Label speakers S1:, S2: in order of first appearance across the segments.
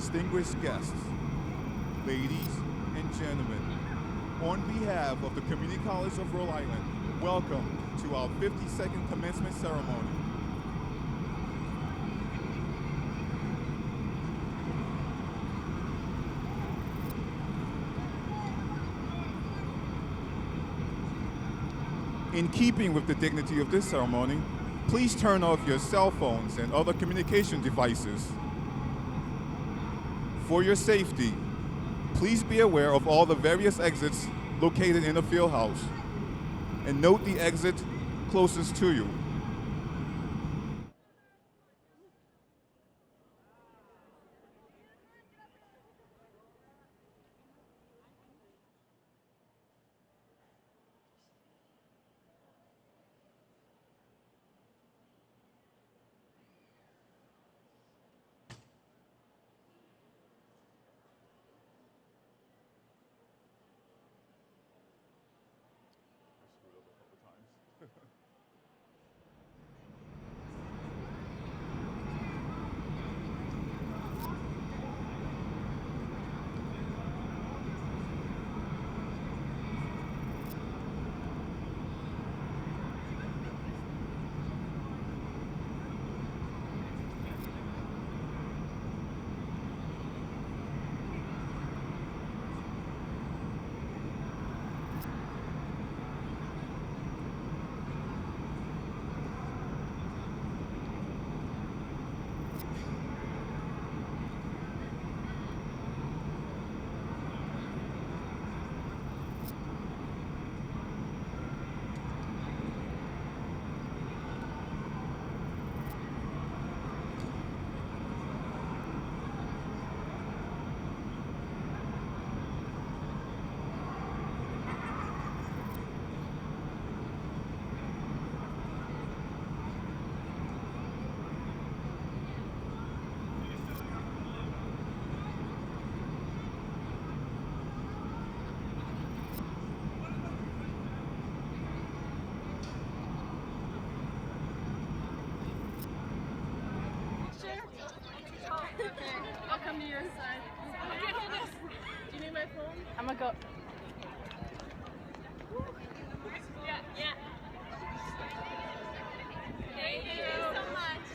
S1: distinguished guests, ladies and gentlemen, on behalf of the Community College of Rhode Island, welcome to our 52nd commencement ceremony. In keeping with the dignity of this ceremony, please turn off your cell phones and other communication devices. For your safety, please be aware of all the various exits located in the field house, and note the exit closest to you.
S2: I'll come to your side. Okay, hold this. Do you need my phone? I'm gonna go. Yeah. Thank you so much.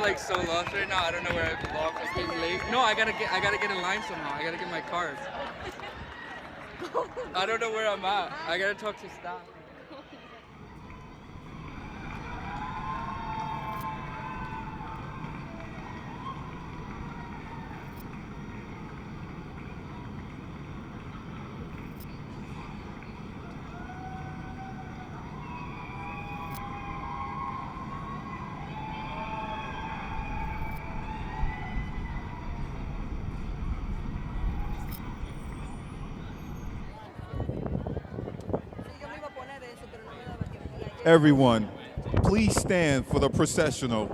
S3: like so lost right now. I don't know where I belong. I came late. No, I gotta get in line somehow. I gotta get my card. I don't know where I'm at. I gotta talk to staff.
S1: Everyone, please stand for the processional.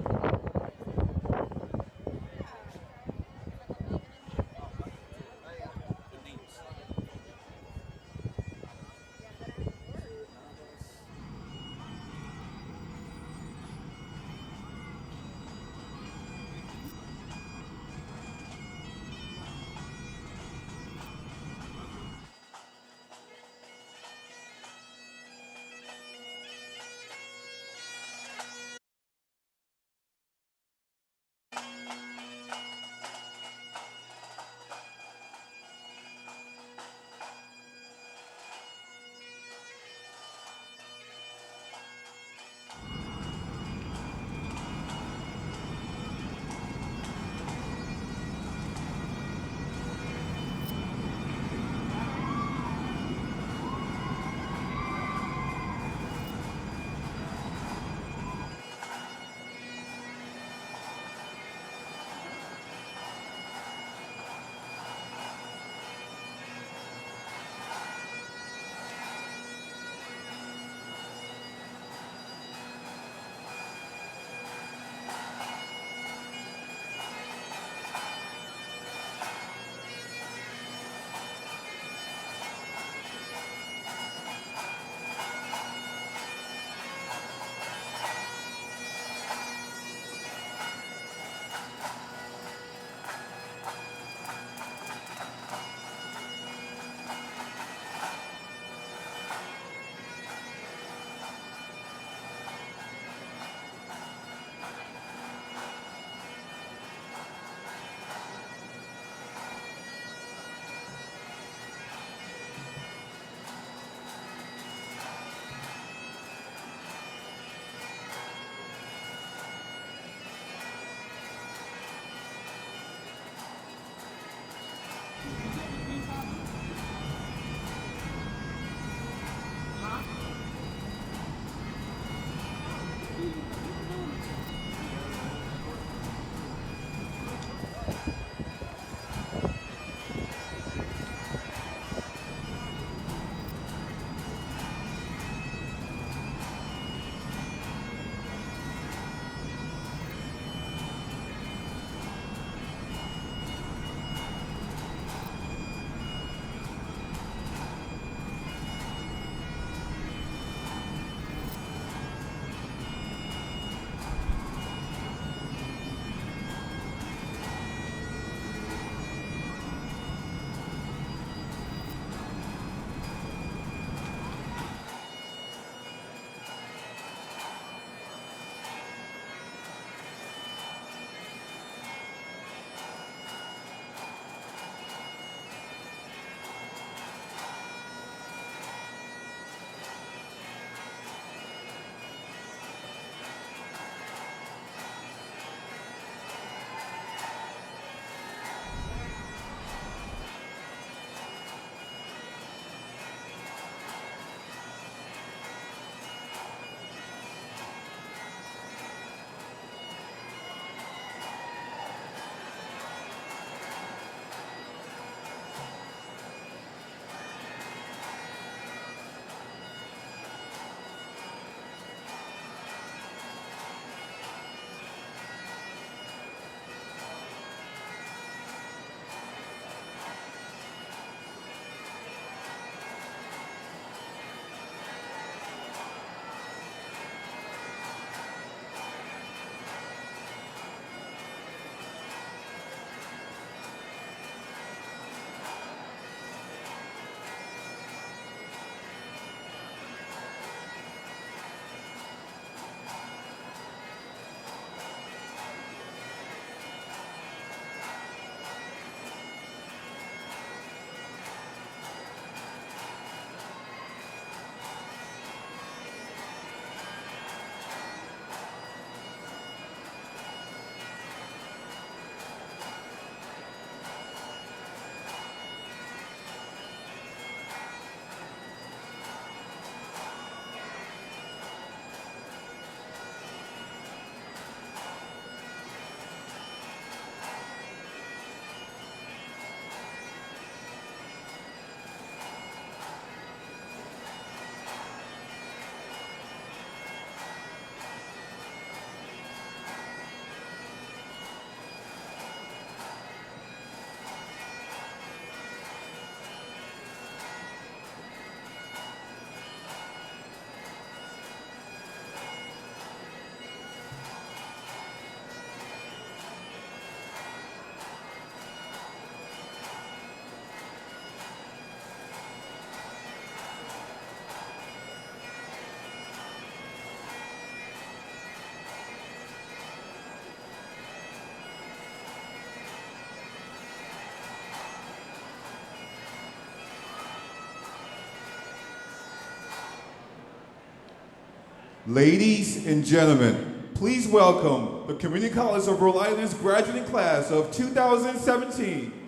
S1: Ladies and gentlemen, please welcome the Community College of Rhode Island's graduating class of 2017.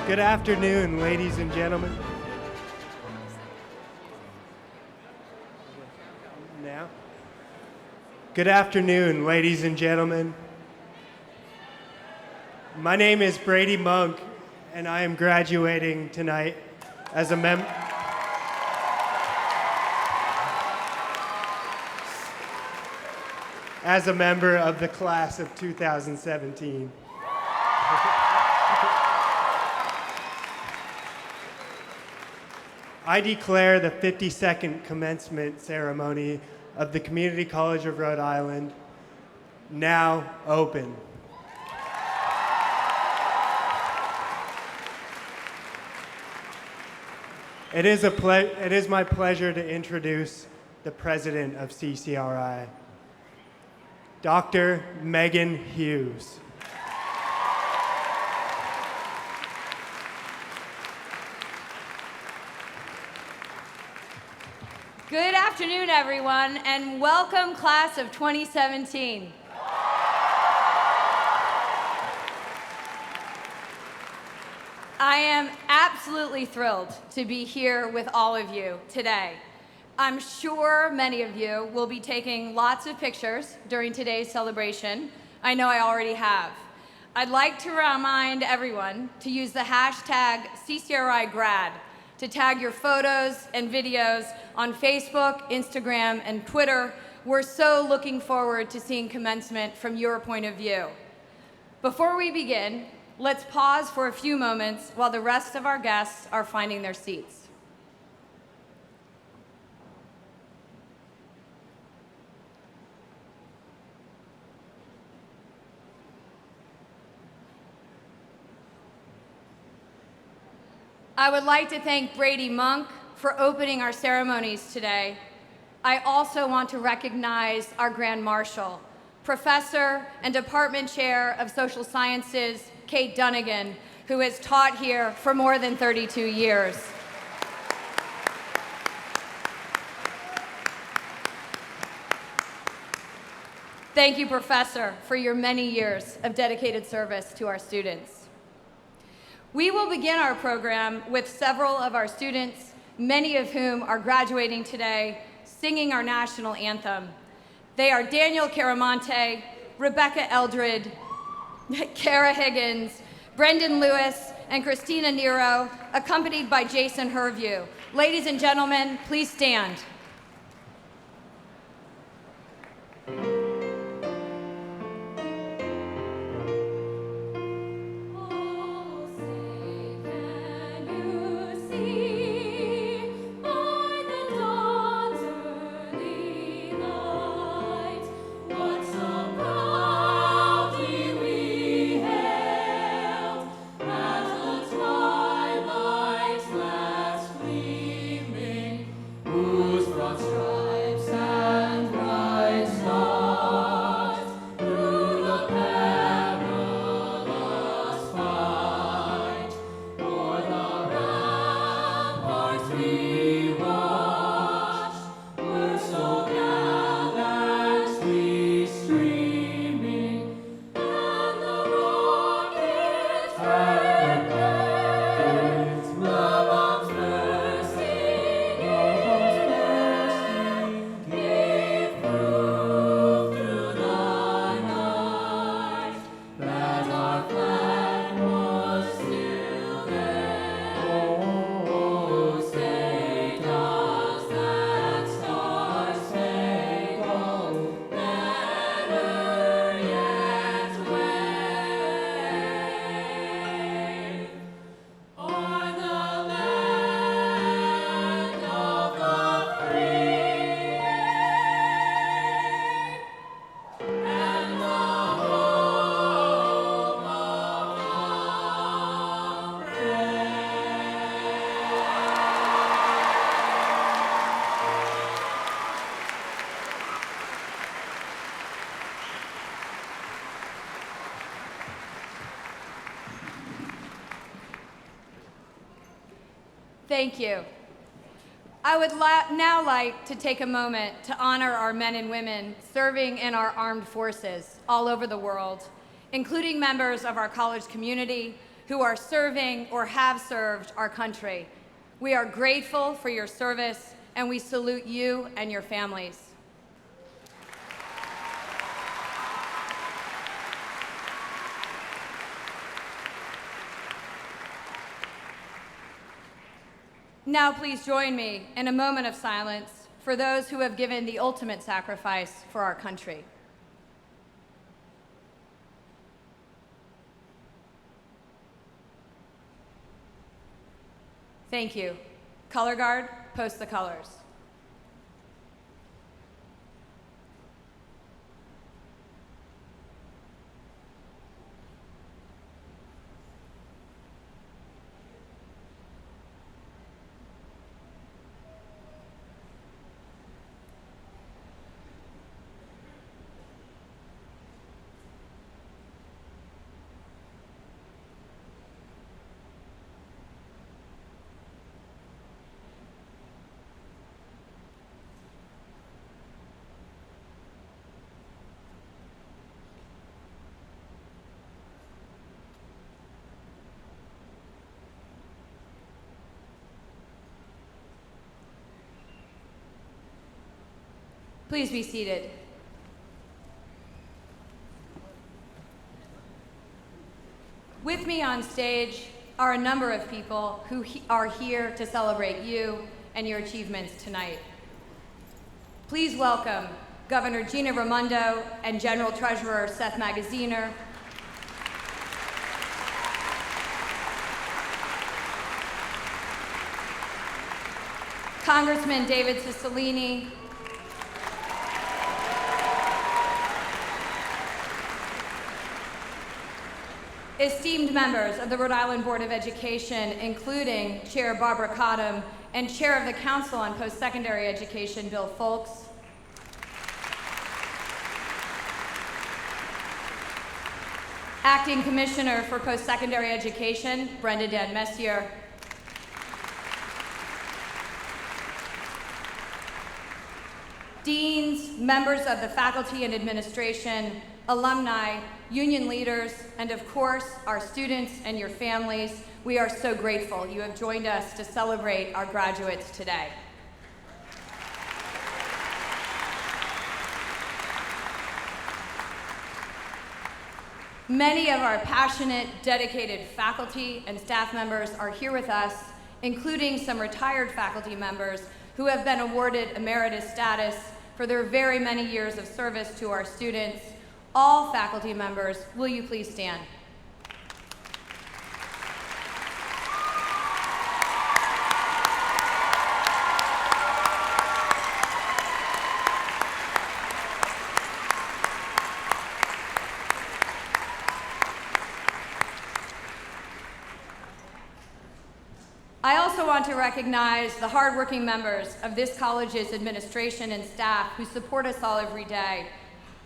S4: Good afternoon, ladies and gentlemen. Now? Good afternoon, ladies and gentlemen. My name is Brady Monk, and I am graduating tonight as a member of the class of 2017. I declare the 52nd commencement ceremony of the Community College of Rhode Island now open. It is my pleasure to introduce the president of CCRI, Dr. Megan Hughes.
S5: Good afternoon, everyone, and welcome, class of 2017. I am absolutely thrilled to be here with all of you today. I'm sure many of you will be taking lots of pictures during today's celebration. I know I already have. I'd like to remind everyone to use the hashtag CCRIGrad to tag your photos and videos on Facebook, Instagram, and Twitter. We're so looking forward to seeing commencement from your point of view. Before we begin, let's pause for a few moments while the rest of our guests are finding their seats. I would like to thank Brady Monk for opening our ceremonies today. I also want to recognize our Grand Marshal, Professor and Department Chair of Social Sciences, Kate Dunnigan, who has taught here for more than 32 years. Thank you, Professor, for your many years of dedicated service to our students. We will begin our program with several of our students, many of whom are graduating today, singing our national anthem. They are Daniel Caramonte, Rebecca Eldred, Kara Higgins, Brendan Lewis, and Christina Nero, accompanied by Jason Herview. Ladies and gentlemen, please stand. Thank you. I would now like to take a moment to honor our men and women serving in our armed forces all over the world, including members of our college community who are serving or have served our country. We are grateful for your service, and we salute you and your families. Now please join me in a moment of silence for those who have given the ultimate sacrifice for our country. Thank you. Color Guard, post the colors. Please be seated. With me on stage are a number of people who are here to celebrate you and your achievements tonight. Please welcome Governor Raimondo and General Treasurer Seth Magaziner, Congressman David Cicilline, esteemed members of the Rhode Island Board of Education, including Chair Barbara Cottom and Chair of the Council on Post-Secondary Education, Bill Folks, Acting Commissioner for Post-Secondary Education, Brenda Dan Messier, deans, members of the faculty and administration, alumni, union leaders, and of course, our students and your families. We are so grateful you have joined us to celebrate our graduates today. Many of our passionate, dedicated faculty and staff members are here with us, including some retired faculty members who have been awarded emeritus status for their very many years of service to our students. All faculty members, will you please stand? I also want to recognize the hardworking members of this college's administration and staff who support us all every day.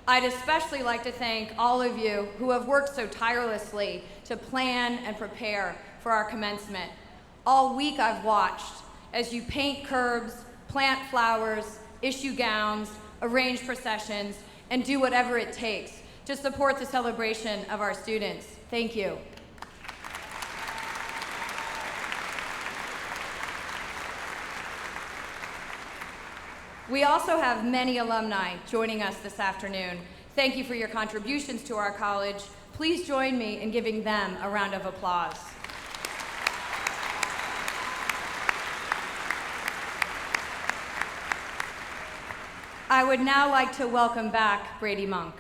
S5: I'd especially like to thank all of you who have worked so tirelessly to plan and prepare for our commencement. All week I've watched as you paint curbs, plant flowers, issue gowns, arrange processions, and do whatever it takes to support the celebration of our students. Thank you. We also have many alumni joining us this afternoon. Thank you for your contributions to our college. Please join me in giving them a round of applause. I would now like to welcome back Brady Monk.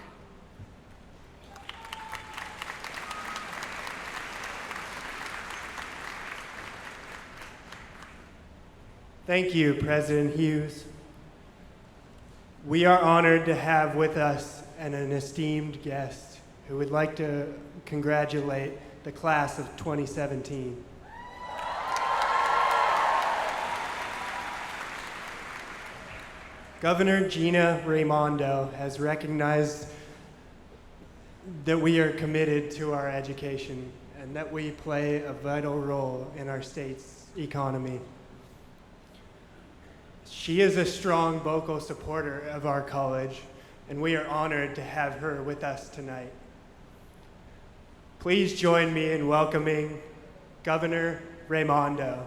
S4: Thank you, President Hughes. We are honored to have with us an esteemed guest who would like to congratulate the class of 2017. Governor Raimondo has recognized that we are committed to our education and that we play a vital role in our state's economy. She is a strong vocal supporter of our college, and we are honored to have her with us tonight. Please join me in welcoming Governor Raimondo.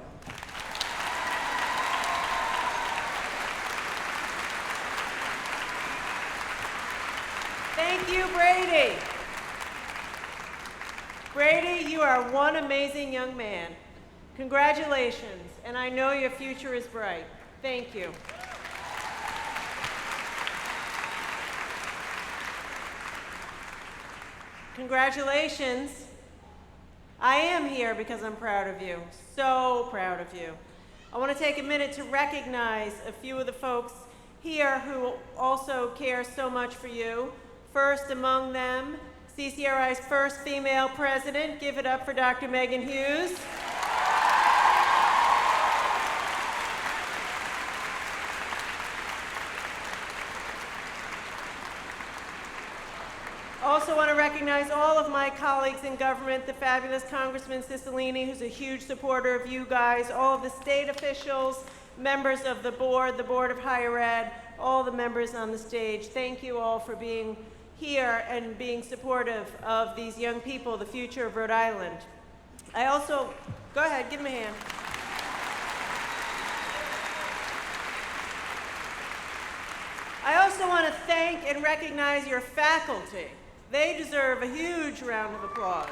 S6: Thank you, Brady. Brady, you are one amazing young man. Congratulations, and I know your future is bright. Thank you. Congratulations. I am here because I'm proud of you, so proud of you. I want to take a minute to recognize a few of the folks here who also care so much for you. First among them, CCRI's first female president. Give it up for Dr. Megan Hughes. Also want to recognize all of my colleagues in government, the fabulous Congressman Cicilline, who's a huge supporter of you guys, all of the state officials, members of the board of higher ed, all the members on the stage. Thank you all for being here and being supportive of these young people, the future of Rhode Island. I also, go ahead, give them a hand. I also want to thank and recognize your faculty. They deserve a huge round of applause.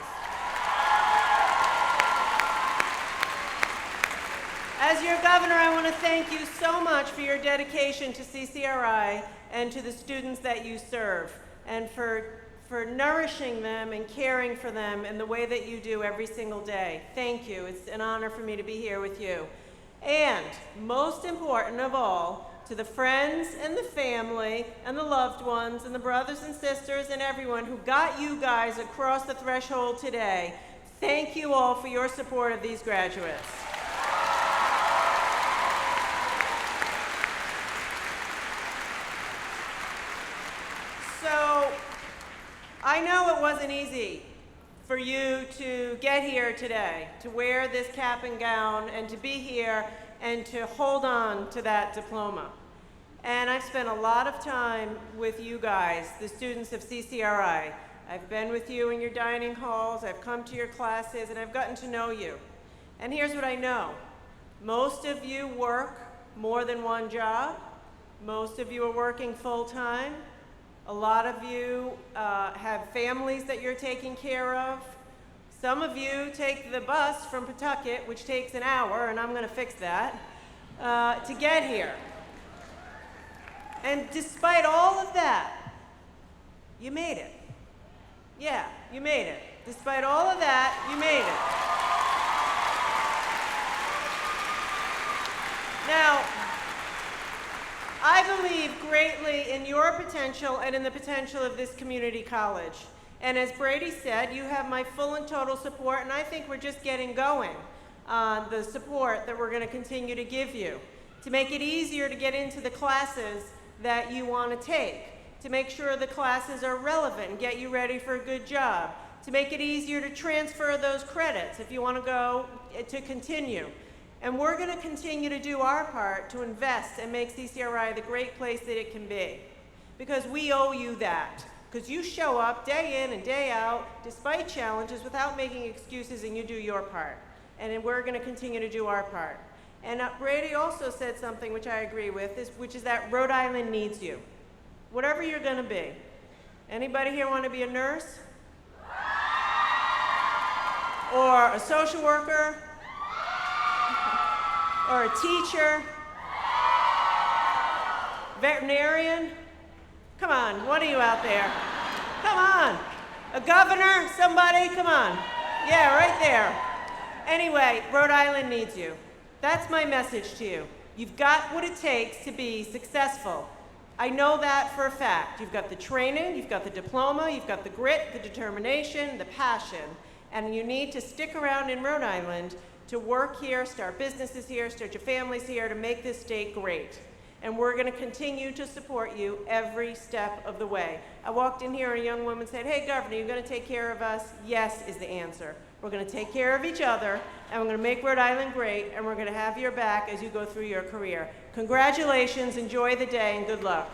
S6: As your governor, I want to thank you so much for your dedication to CCRI and to the students that you serve, and for nourishing them and caring for them in the way that you do every single day. Thank you. It's an honor for me to be here with you. And most important of all, to the friends and the family and the loved ones and the brothers and sisters and everyone who got you guys across the threshold today, thank you all for your support of these graduates. So, I know it wasn't easy for you to get here today, to wear this cap and gown and to be here and to hold on to that diploma. And I've spent a lot of time with you guys, the students of CCRI. I've been with you in your dining halls, I've come to your classes, and I've gotten to know you. And here's what I know. Most of you work more than one job. Most of you are working full-time. A lot of you have families that you're taking care of. Some of you take the bus from Pawtucket, which takes an hour, and I'm going to fix that, to get here. And despite all of that, you made it. Yeah, you made it. Despite all of that, you made it. Now, I believe greatly in your potential and in the potential of this community college. And as Brady said, you have my full and total support, and I think we're just getting going on the support that we're going to continue to give you to make it easier to get into the classes that you want to take, to make sure the classes are relevant and get you ready for a good job, to make it easier to transfer those credits if you want to go to continue. And we're going to continue to do our part to invest and make CCRI the great place that it can be, because we owe you that. Because you show up day in and day out, despite challenges, without making excuses, and you do your part. And we're going to continue to do our part. And Brady also said something which I agree with, which is that Rhode Island needs you. Whatever you're going to be. Anybody here want to be a nurse? Or a social worker? Or a teacher? Veterinarian? Come on, one of you out there. Come on. A governor? Somebody? Come on. Yeah, right there. Anyway, Rhode Island needs you. That's my message to you. You've got what it takes to be successful. I know that for a fact. You've got the training, you've got the diploma, you've got the grit, the determination, the passion, and you need to stick around in Rhode Island to work here, start businesses here, start your families here, to make this state great. And we're going to continue to support you every step of the way. I walked in here and a young woman said, "Hey, Governor, you going to take care of us?" Yes is the answer. We're going to take care of each other, and we're going to make Rhode Island great, and we're going to have your back as you go through your career. Congratulations, enjoy the day, and good luck.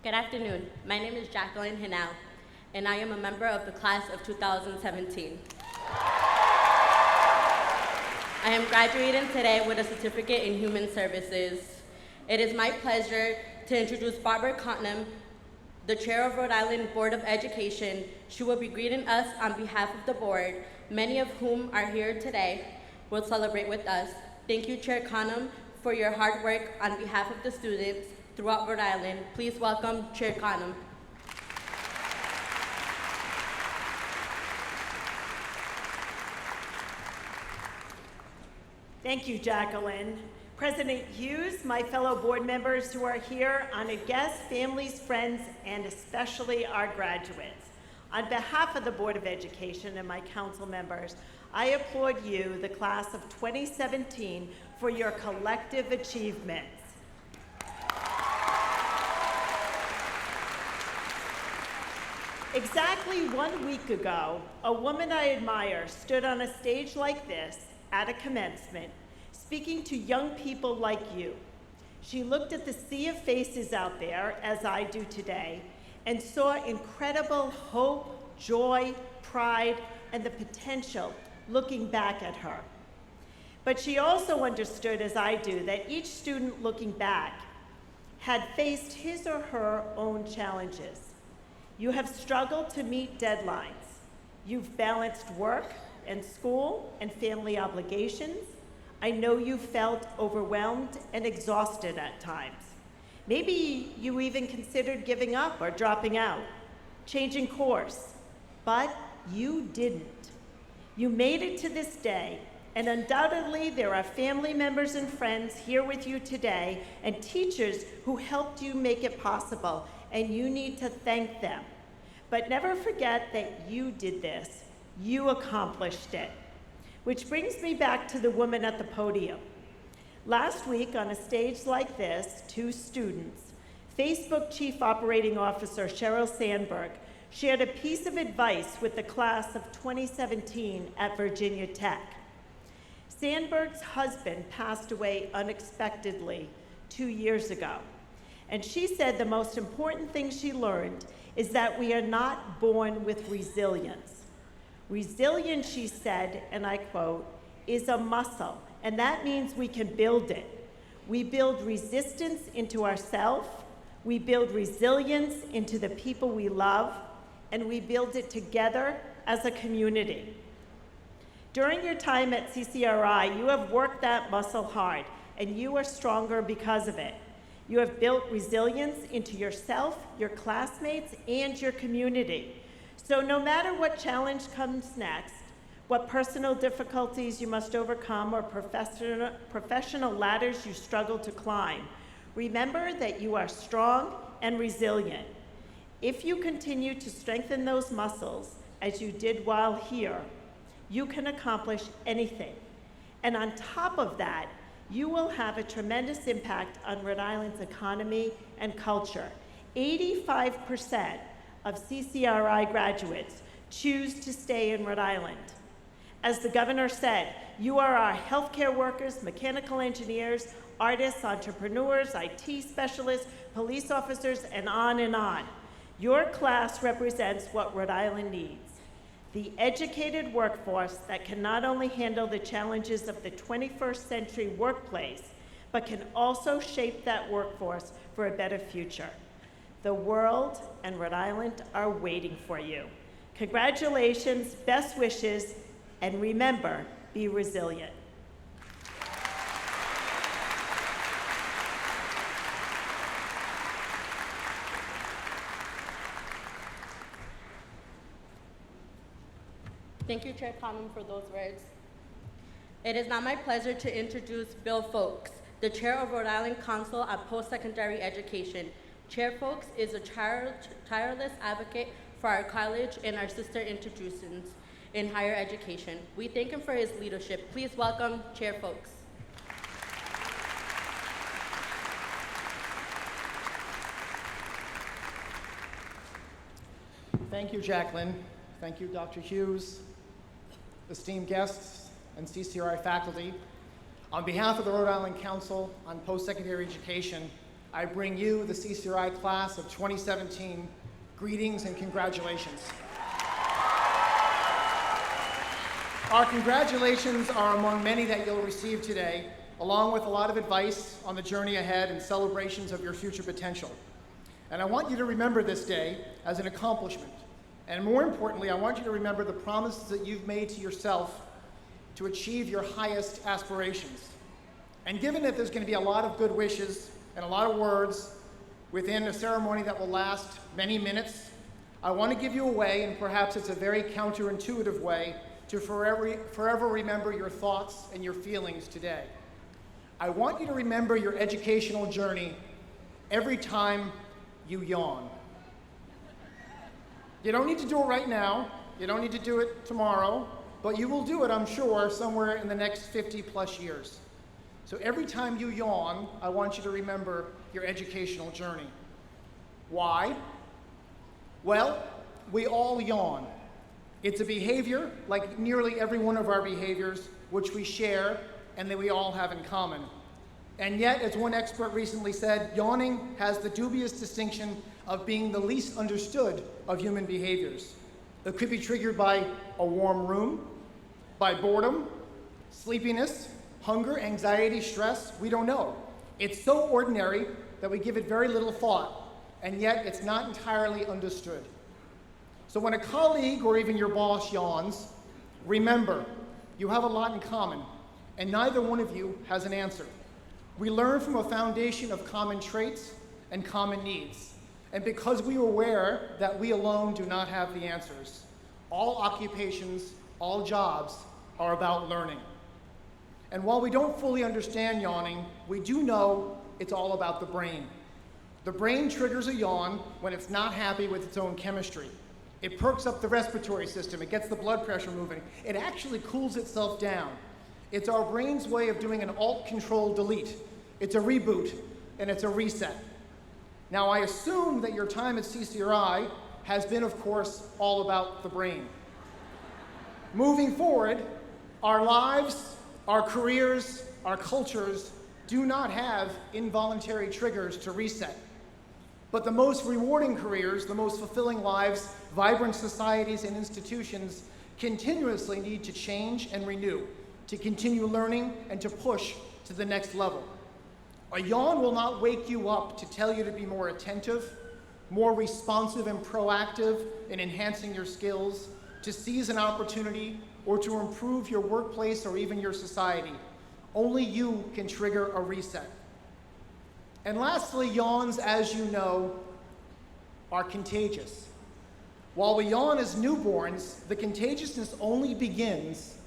S7: Good afternoon. My name is Jacqueline Hinau, and I am a member of the class of 2017. I am graduating today with a certificate in human services. It is my pleasure to introduce Barbara Cotnam, the chair of Rhode Island Board of Education. She will be greeting us on behalf of the board, many of whom are here today, will celebrate with us. Thank you, Chair Cotnam, for your hard work on behalf of the students throughout Rhode Island. Please welcome Chair Cotnam.
S8: Thank you, Jacqueline. President Hughes, my fellow board members who are here, honored guests, families, friends, and especially our graduates. On behalf of the Board of Education and my council members, I applaud you, the class of 2017, for your collective achievements. Exactly 1 week ago, a woman I admire stood on a stage like this at a commencement, speaking to young people like you. She looked at the sea of faces out there, as I do today, and saw incredible hope, joy, pride, and the potential looking back at her. But she also understood, as I do, that each student looking back had faced his or her own challenges. You have struggled to meet deadlines. You've balanced work and school and family obligations. I know you felt overwhelmed and exhausted at times. Maybe you even considered giving up or dropping out, changing course, but you didn't. You made it to this day, and undoubtedly there are family members and friends here with you today and teachers who helped you make it possible, and you need to thank them. But never forget that you did this. You accomplished it. Which brings me back to the woman at the podium. Last week, on a stage like this, 2 students, Facebook Chief Operating Officer Cheryl Sandberg shared a piece of advice with the class of 2017 at Virginia Tech. Sandberg's husband passed away unexpectedly 2 years ago, and she said the most important thing she learned is that we are not born with resilience. Resilience, she said, and I quote, is a muscle, and that means we can build it. We build resistance into ourselves, we build resilience into the people we love, and we build it together as a community. During your time at CCRI, you have worked that muscle hard, and you are stronger because of it. You have built resilience into yourself, your classmates, and your community. So no matter what challenge comes next, what personal difficulties you must overcome or professional ladders you struggle to climb, remember that you are strong and resilient. If you continue to strengthen those muscles, as you did while here, you can accomplish anything. And on top of that, you will have a tremendous impact on Rhode Island's economy and culture. 85% of CCRI graduates choose to stay in Rhode Island. As the governor said, you are our healthcare workers, mechanical engineers, artists, entrepreneurs, IT specialists, police officers, and on and on. Your class represents what Rhode Island needs. The educated workforce that can not only handle the challenges of the 21st century workplace, but can also shape that workforce for a better future. The world and Rhode Island are waiting for you. Congratulations, best wishes, and remember, be resilient.
S7: Thank you, Chair Cotnam, for those words. It is now my pleasure to introduce Bill Folks, the chair of Rhode Island Council on Post-Secondary Education. Chair Folks is a tireless advocate for our college and our sister institutions in higher education. We thank him for his leadership. Please welcome Chair Folks.
S9: Thank you, Jacqueline. Thank you, Dr. Hughes, esteemed guests, and CCRI faculty. On behalf of the Rhode Island Council on Post-Secondary Education, I bring you, the CCRI class of 2017, greetings and congratulations. Our congratulations are among many that you'll receive today, along with a lot of advice on the journey ahead and celebrations of your future potential. And I want you to remember this day as an accomplishment. And more importantly, I want you to remember the promises that you've made to yourself to achieve your highest aspirations. And given that there's going to be a lot of good wishes and a lot of words within a ceremony that will last many minutes, I want to give you a way, and perhaps it's a very counterintuitive way, to forever remember your thoughts and your feelings today. I want you to remember your educational journey every time you yawn. You don't need to do it right now. You don't need to do it tomorrow, but you will do it, I'm sure, somewhere in the next 50 plus years. So every time you yawn, I want you to remember your educational journey. Why? Well, we all yawn. It's a behavior, like nearly every one of our behaviors, which we share and that we all have in common. And yet, as one expert recently said, yawning has the dubious distinction of being the least understood of human behaviors. It could be triggered by a warm room, by boredom, sleepiness, hunger, anxiety, stress, we don't know. It's so ordinary that we give it very little thought, and yet it's not entirely understood. So when a colleague or even your boss yawns, remember, you have a lot in common, and neither one of you has an answer. We learn from a foundation of common traits and common needs. And because we are aware that we alone do not have the answers, all occupations, all jobs are about learning. And while we don't fully understand yawning, we do know it's all about the brain. The brain triggers a yawn when it's not happy with its own chemistry. It perks up the respiratory system, it gets the blood pressure moving. It actually cools itself down. It's our brain's way of doing an Alt-Control-Delete. It's a reboot, and it's a reset. Now, I assume that your time at CCRI has been, of course, all about the brain. Moving forward, our lives, our careers, our cultures do not have involuntary triggers to reset. But the most rewarding careers, the most fulfilling lives, vibrant societies and institutions continuously need to change and renew, to continue learning and to push to the next level. A yawn will not wake you up to tell you to be more attentive, more responsive and proactive in enhancing your skills, to seize an opportunity, or to improve your workplace or even your society. Only you can trigger a reset. And lastly, yawns, as you know, are contagious. While we yawn as newborns, the contagiousness only begins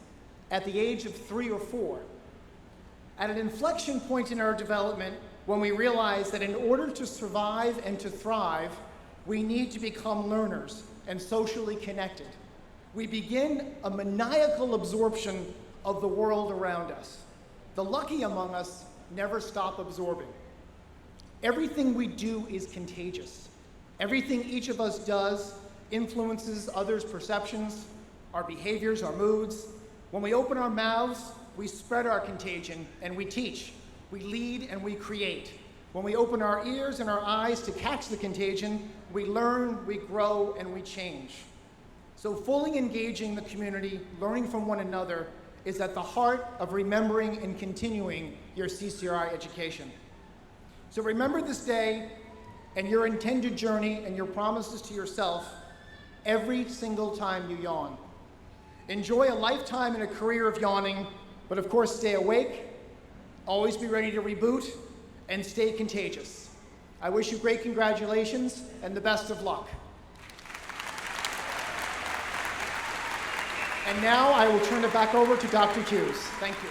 S9: at the age of 3 or 4. At an inflection point in our development, when we realize that in order to survive and to thrive, we need to become learners and socially connected. We begin a maniacal absorption of the world around us. The lucky among us never stop absorbing. Everything we do is contagious. Everything each of us does influences others' perceptions, our behaviors, our moods. When we open our mouths, we spread our contagion and we teach. We lead and we create. When we open our ears and our eyes to catch the contagion, we learn, we grow, and we change. So fully engaging the community, learning from one another, is at the heart of remembering and continuing your CCRI education. So remember this day and your intended journey and your promises to yourself every single time you yawn. Enjoy a lifetime and a career of yawning, but of course stay awake, always be ready to reboot, and stay contagious. I wish you great congratulations and the best of luck. And now I will turn it back over to Dr. Hughes. Thank you.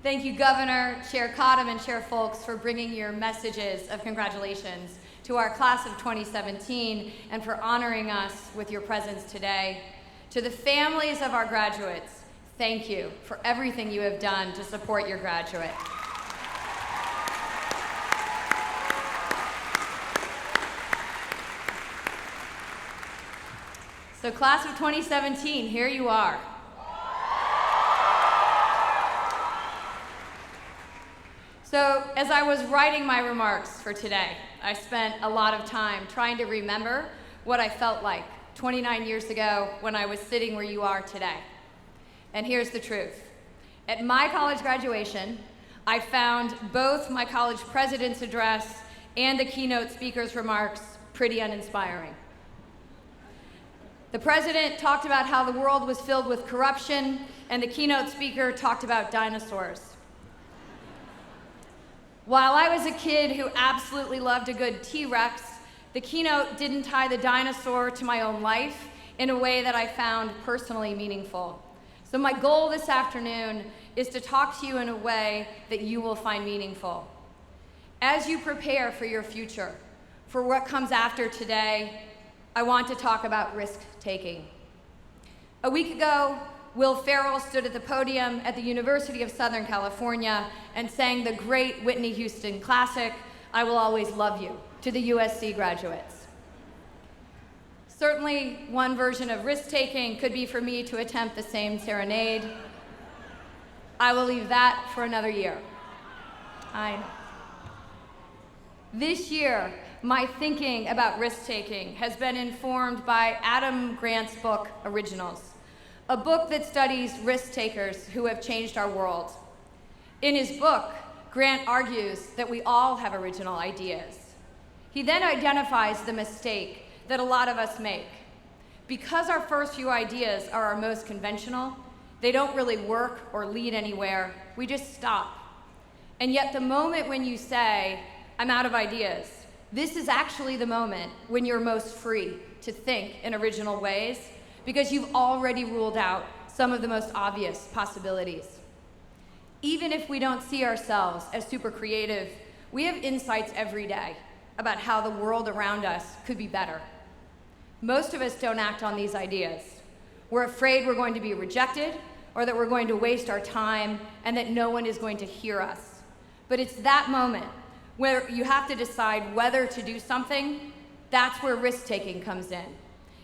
S5: Thank you, Governor, Chair Cottom, and Chair Folks for bringing your messages of congratulations to our class of 2017 and for honoring us with your presence today. To the families of our graduates, thank you for everything you have done to support your graduate. So class of 2017, here you are. So as I was writing my remarks for today, I spent a lot of time trying to remember what I felt like 29 years ago when I was sitting where you are today. And here's the truth. At my college graduation, I found both my college president's address and the keynote speaker's remarks pretty uninspiring. The president talked about how the world was filled with corruption, and the keynote speaker talked about dinosaurs. While I was a kid who absolutely loved a good T-Rex, the keynote didn't tie the dinosaur to my own life in a way that I found personally meaningful. So my goal this afternoon is to talk to you in a way that you will find meaningful. As you prepare for your future, for what comes after today, I want to talk about risk-taking. A week ago, Will Ferrell stood at the podium at the University of Southern California and sang the great Whitney Houston classic, "I Will Always Love You," to the USC graduates. Certainly, one version of risk-taking could be for me to attempt the same serenade. I will leave that for another year. I know. This year, my thinking about risk-taking has been informed by Adam Grant's book, Originals, a book that studies risk-takers who have changed our world. In his book, Grant argues that we all have original ideas. He then identifies the mistake that a lot of us make. Because our first few ideas are our most conventional, they don't really work or lead anywhere, we just stop. And yet the moment when you say, "I'm out of ideas," this is actually the moment when you're most free to think in original ways, because you've already ruled out some of the most obvious possibilities. Even if we don't see ourselves as super creative, we have insights every day about how the world around us could be better. Most of us don't act on these ideas. We're afraid we're going to be rejected, or that we're going to waste our time, and that no one is going to hear us. But it's that moment where you have to decide whether to do something. That's where risk-taking comes in.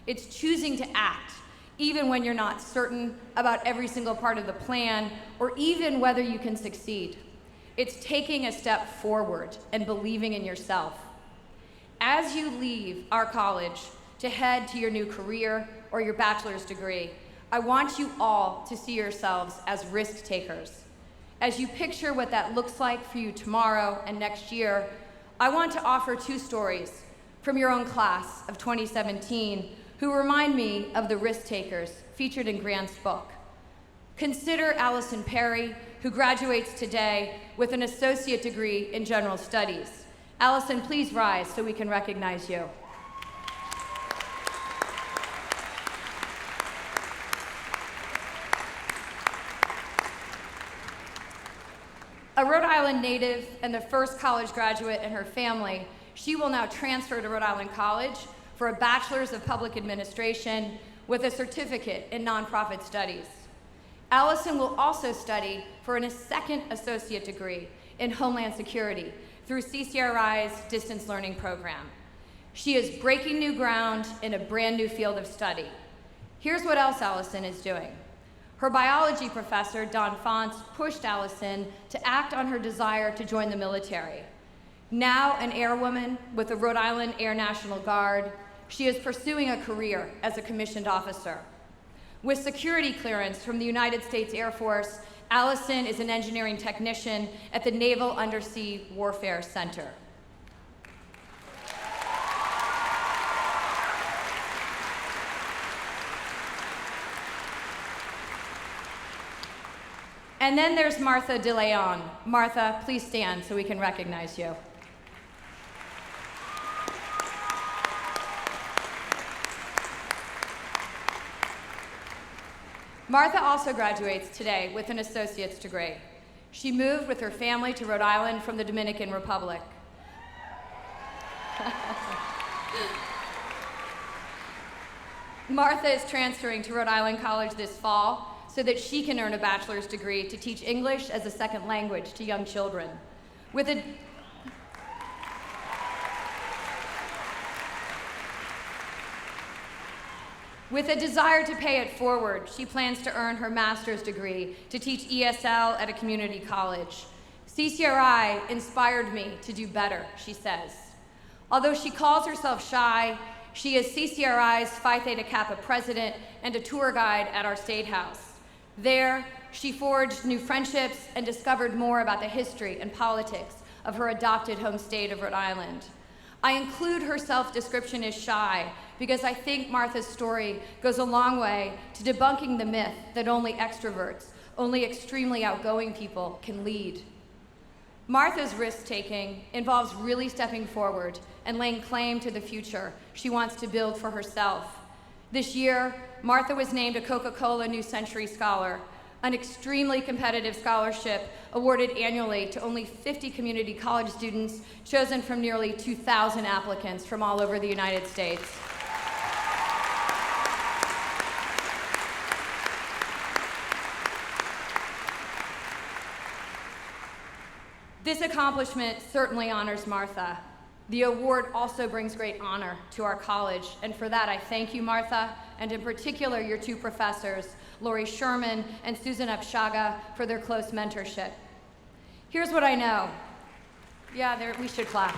S5: It's choosing to act, even when you're not certain about every single part of the plan, or even whether you can succeed. It's taking a step forward and believing in yourself. As you leave our college to head to your new career or your bachelor's degree, I want you all to see yourselves as risk takers. As you picture what that looks like for you tomorrow and next year, I want to offer two stories from your own class of 2017 who remind me of the risk takers featured in Grant's book. Consider Allison Perry, who graduates today with an associate degree in general studies. Allison, please rise so we can recognize you. A Rhode Island native and the first college graduate in her family, she will now transfer to Rhode Island College for a Bachelor's of Public Administration with a certificate in nonprofit studies. Allison will also study for a second associate degree in Homeland Security through CCRI's distance learning program. She is breaking new ground in a brand new field of study. Here's what else Allison is doing. Her biology professor, Don Fonts, pushed Allison to act on her desire to join the military. Now an airwoman with the Rhode Island Air National Guard, she is pursuing a career as a commissioned officer. With security clearance from the United States Air Force, Allison is an engineering technician at the Naval Undersea Warfare Center. And then there's Martha De Leon. Martha, please stand so we can recognize you. Martha also graduates today with an associate's degree. She moved with her family to Rhode Island from the Dominican Republic. Martha is transferring to Rhode Island College this fall so that she can earn a bachelor's degree to teach English as a second language to young children. With With a desire to pay it forward, she plans to earn her master's degree to teach ESL at a community college. CCRI inspired me to do better, she says. Although she calls herself shy, she is CCRI's Phi Theta Kappa president and a tour guide at our State House. There, she forged new friendships and discovered more about the history and politics of her adopted home state of Rhode Island. I include her self-description as shy because I think Martha's story goes a long way to debunking the myth that only extroverts, only extremely outgoing people can lead. Martha's risk-taking involves really stepping forward and laying claim to the future she wants to build for herself. This year, Martha was named a Coca-Cola New Century Scholar, an extremely competitive scholarship awarded annually to only 50 community college students chosen from nearly 2,000 applicants from all over the United States. This accomplishment certainly honors Martha. The award also brings great honor to our college, and for that I thank you, Martha, and in particular your two professors, Lori Sherman and Susan Upshaga, for their close mentorship. Here's what I know. Yeah, we should clap.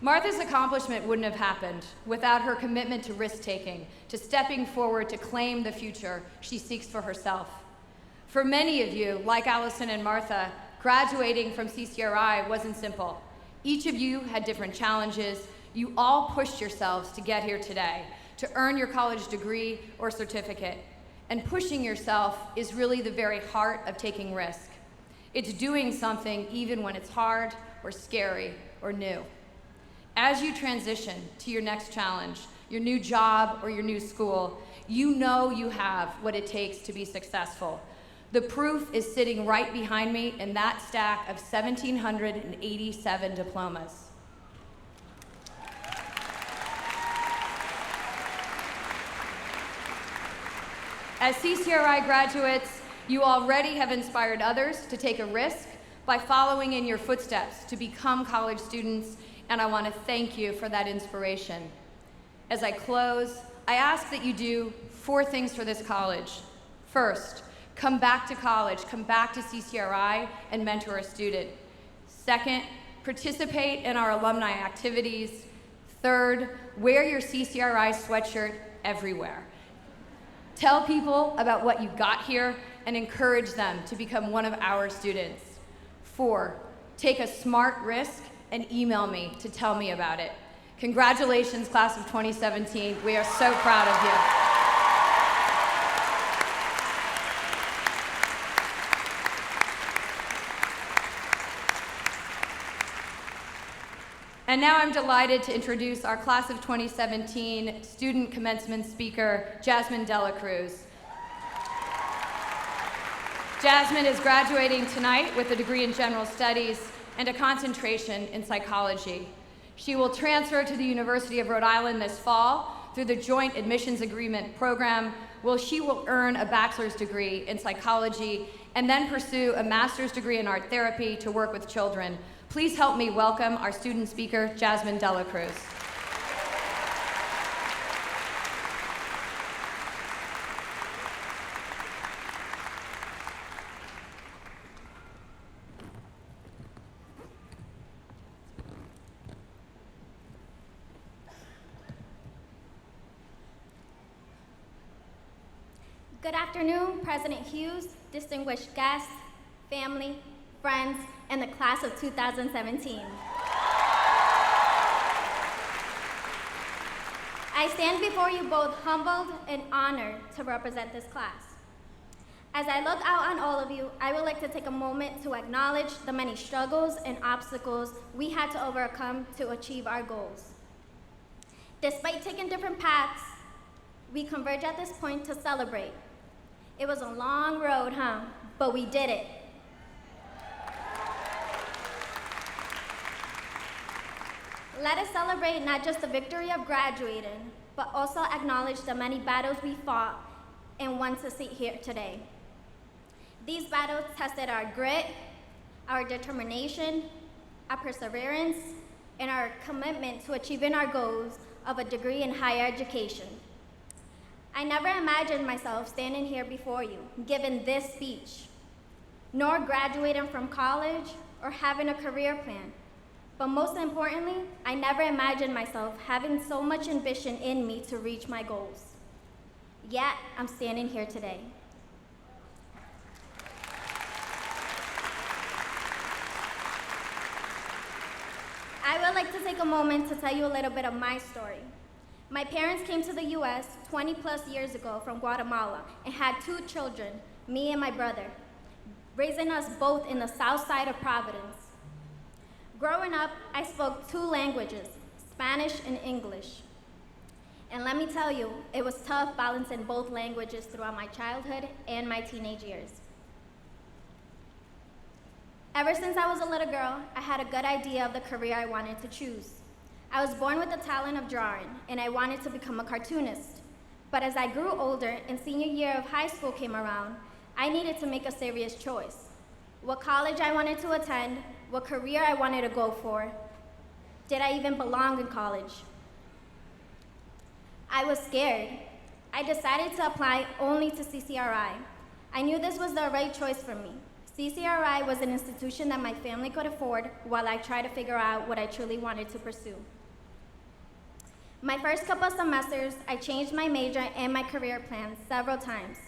S5: Martha's accomplishment wouldn't have happened without her commitment to risk-taking, to stepping forward to claim the future she seeks for herself. For many of you, like Allison and Martha, graduating from CCRI wasn't simple. Each of you had different challenges. You all pushed yourselves to get here today, to earn your college degree or certificate. And pushing yourself is really the very heart of taking risk. It's doing something even when it's hard or scary or new. As you transition to your next challenge, your new job or your new school, you know you have what it takes to be successful. The proof is sitting right behind me in that stack of 1,787 diplomas. As CCRI graduates, you already have inspired others to take a risk by following in your footsteps to become college students, and I want to thank you for that inspiration. As I close, I ask that you do 4 things for this college. First, come back to college, come back to CCRI and mentor a student. Second, participate in our alumni activities. Third, wear your CCRI sweatshirt everywhere. Tell people about what you got here and encourage them to become one of our students. 4, take a smart risk and email me to tell me about it. Congratulations, class of 2017. We are so proud of you. And now I'm delighted to introduce our class of 2017 student commencement speaker, Jazmin Delacruz. Jazmin is graduating tonight with a degree in general studies and a concentration in psychology. She will transfer to the University of Rhode Island this fall through the Joint Admissions Agreement program, where she will earn a bachelor's degree in psychology and then pursue a master's degree in art therapy to work with children. Please help me welcome our student speaker, Jazmin Delacruz.
S10: Good afternoon, President Hughes, distinguished guests, family, friends, and the class of 2017. I stand before you both humbled and honored to represent this class. As I look out on all of you, I would like to take a moment to acknowledge the many struggles and obstacles we had to overcome to achieve our goals. Despite taking different paths, we converge at this point to celebrate. It was a long road, but we did it. Let us celebrate not just the victory of graduating, but also acknowledge the many battles we fought and won to sit here today. These battles tested our grit, our determination, our perseverance, and our commitment to achieving our goals of a degree in higher education. I never imagined myself standing here before you, giving this speech, nor graduating from college or having a career plan. But most importantly, I never imagined myself having so much ambition in me to reach my goals. Yet, I'm standing here today. I would like to take a moment to tell you a little bit of my story. My parents came to the US 20 plus years ago from Guatemala and had 2 children, me and my brother, raising us both in the south side of Providence. Growing up, I spoke 2 languages, Spanish and English. And let me tell you, it was tough balancing both languages throughout my childhood and my teenage years. Ever since I was a little girl, I had a good idea of the career I wanted to choose. I was born with the talent of drawing, and I wanted to become a cartoonist. But as I grew older and senior year of high school came around, I needed to make a serious choice. What college I wanted to attend, what career I wanted to go for. Did I even belong in college? I was scared. I decided to apply only to CCRI. I knew this was the right choice for me. CCRI was an institution that my family could afford while I tried to figure out what I truly wanted to pursue. My first couple of semesters, I changed my major and my career plan several times.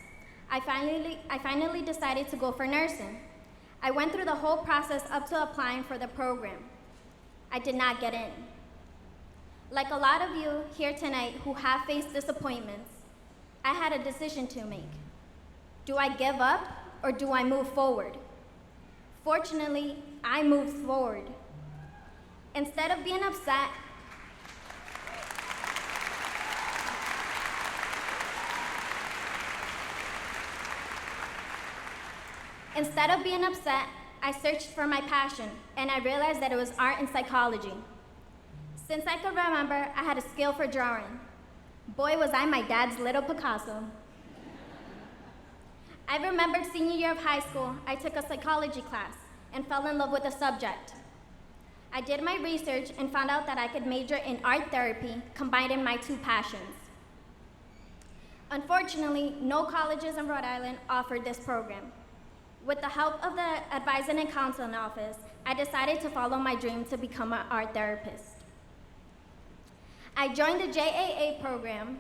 S10: I finally decided to go for nursing. I went through the whole process up to applying for the program. I did not get in. Like a lot of you here tonight who have faced disappointments, I had a decision to make. Do I give up or do I move forward? Fortunately, I moved forward. Instead of being upset, I searched for my passion, and I realized that it was art and psychology. Since I could remember, I had a skill for drawing. Boy, was I my dad's little Picasso. I remembered senior year of high school, I took a psychology class and fell in love with the subject. I did my research and found out that I could major in art therapy, combining my 2 passions. Unfortunately, no colleges in Rhode Island offered this program. With the help of the Advising and Counseling Office, I decided to follow my dream to become an art therapist. I joined the JAA program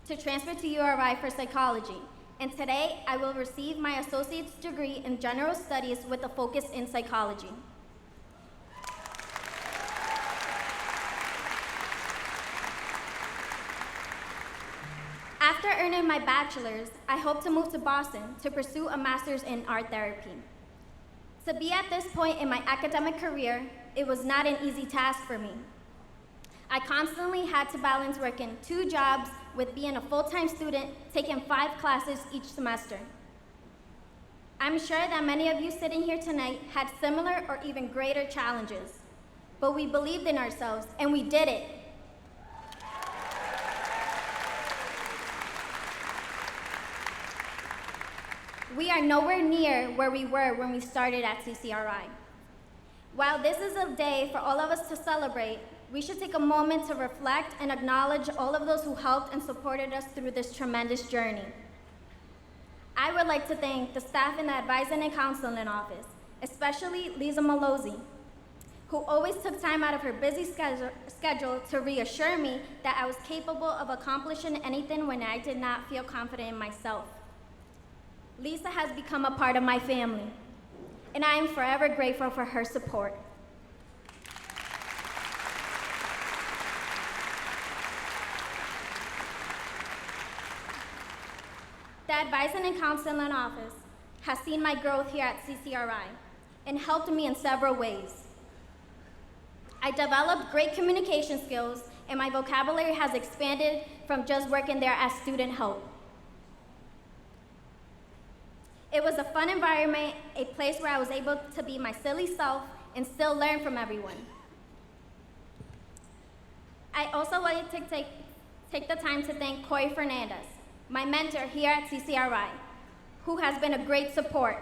S10: to transfer to URI for psychology, and today I will receive my associate's degree in general studies with a focus in psychology. After earning my bachelor's, I hope to move to Boston to pursue a master's in art therapy. To be at this point in my academic career, it was not an easy task for me. I constantly had to balance working 2 jobs with being a full-time student, taking 5 classes each semester. I'm sure that many of you sitting here tonight had similar or even greater challenges, but we believed in ourselves and we did it. We are nowhere near where we were when we started at CCRI. While this is a day for all of us to celebrate, we should take a moment to reflect and acknowledge all of those who helped and supported us through this tremendous journey. I would like to thank the staff in the Advising and Counseling Office, especially Lisa Malozzi, who always took time out of her busy schedule to reassure me that I was capable of accomplishing anything when I did not feel confident in myself. Lisa has become a part of my family, and I am forever grateful for her support. The Advising and Counseling Office has seen my growth here at CCRI and helped me in several ways. I developed great communication skills, and my vocabulary has expanded from just working there as student help. It was a fun environment, a place where I was able to be my silly self and still learn from everyone. I also wanted to take the time to thank Corey Fernandez, my mentor here at CCRI, who has been a great support.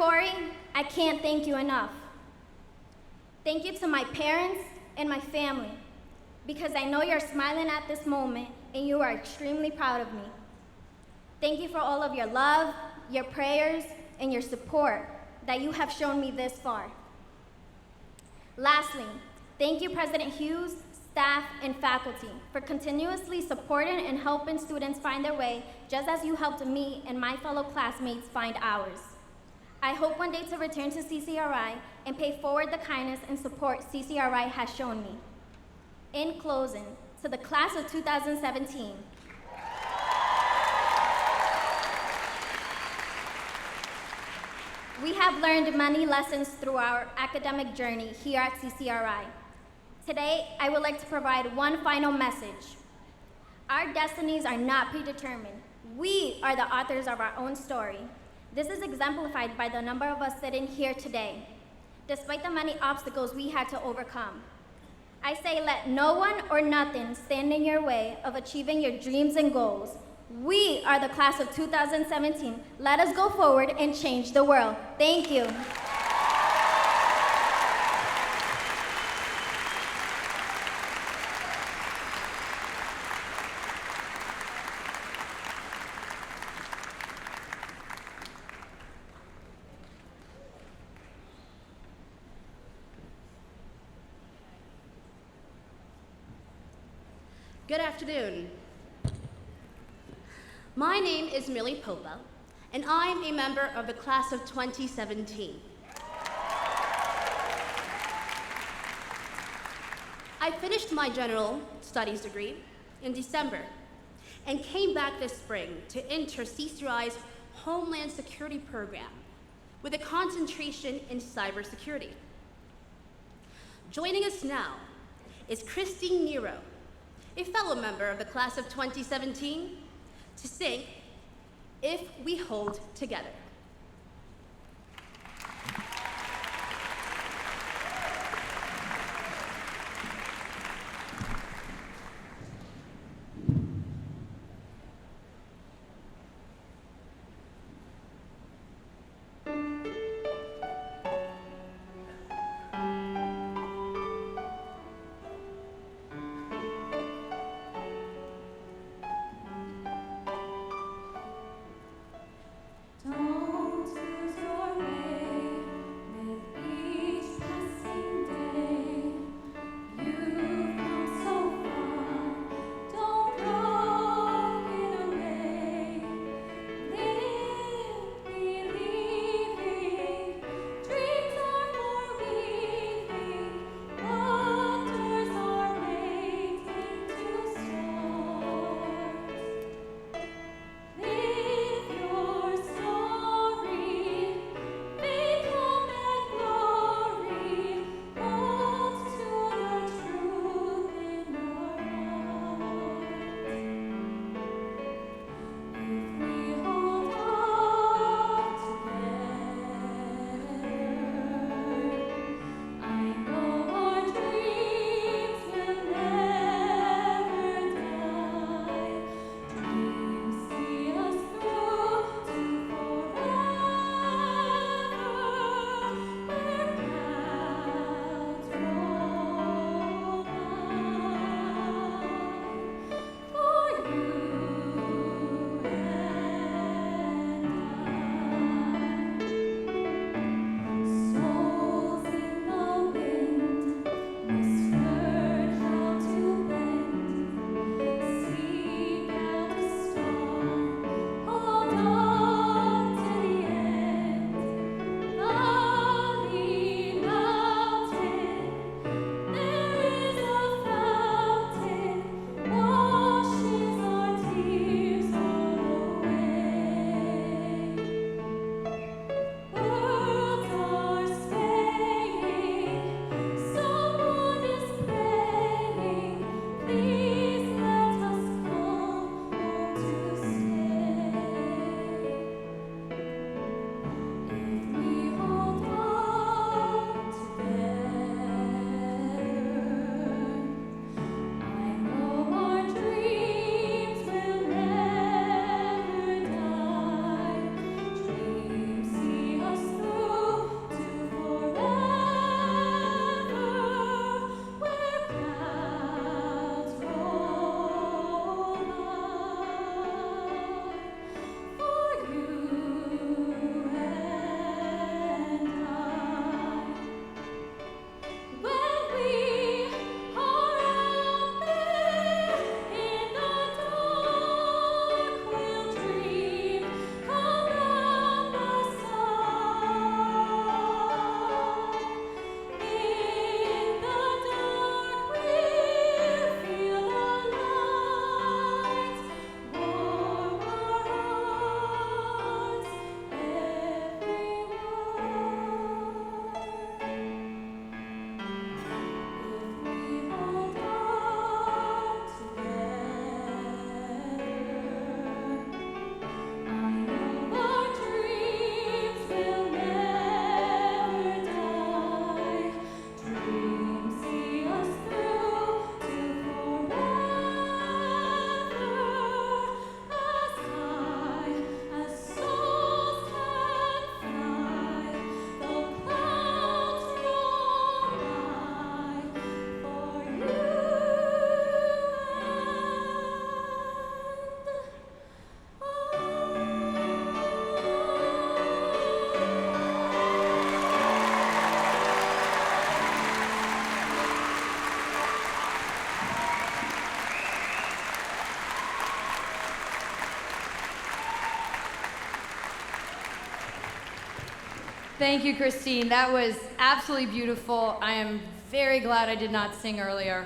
S10: Corey, I can't thank you enough. Thank you to my parents and my family, because I know you're smiling at this moment and you are extremely proud of me. Thank you for all of your love, your prayers, and your support that you have shown me this far. Lastly, thank you, President Hughes, staff, and faculty for continuously supporting and helping students find their way, just as you helped me and my fellow classmates find ours. I hope one day to return to CCRI and pay forward the kindness and support CCRI has shown me. In closing, to the class of 2017, we have learned many lessons through our academic journey here at CCRI. Today, I would like to provide one final message. Our destinies are not predetermined. We are the authors of our own story. This is exemplified by the number of us sitting here today, despite the many obstacles we had to overcome. I say let no one or nothing stand in your way of achieving your dreams and goals. We are the class of 2017. Let us go forward and change the world. Thank you.
S7: Good afternoon. My name is Millie Popa, and I'm a member of the class of 2017. I finished my general studies degree in December and came back this spring to enter CCRI's Homeland Security program with a concentration in cybersecurity. Joining us now is Christine Nero, a fellow member of the class of 2017, to sing If We Hold Together.
S11: Don't
S5: Thank you, Christine. That was absolutely beautiful. I am very glad I did not sing earlier.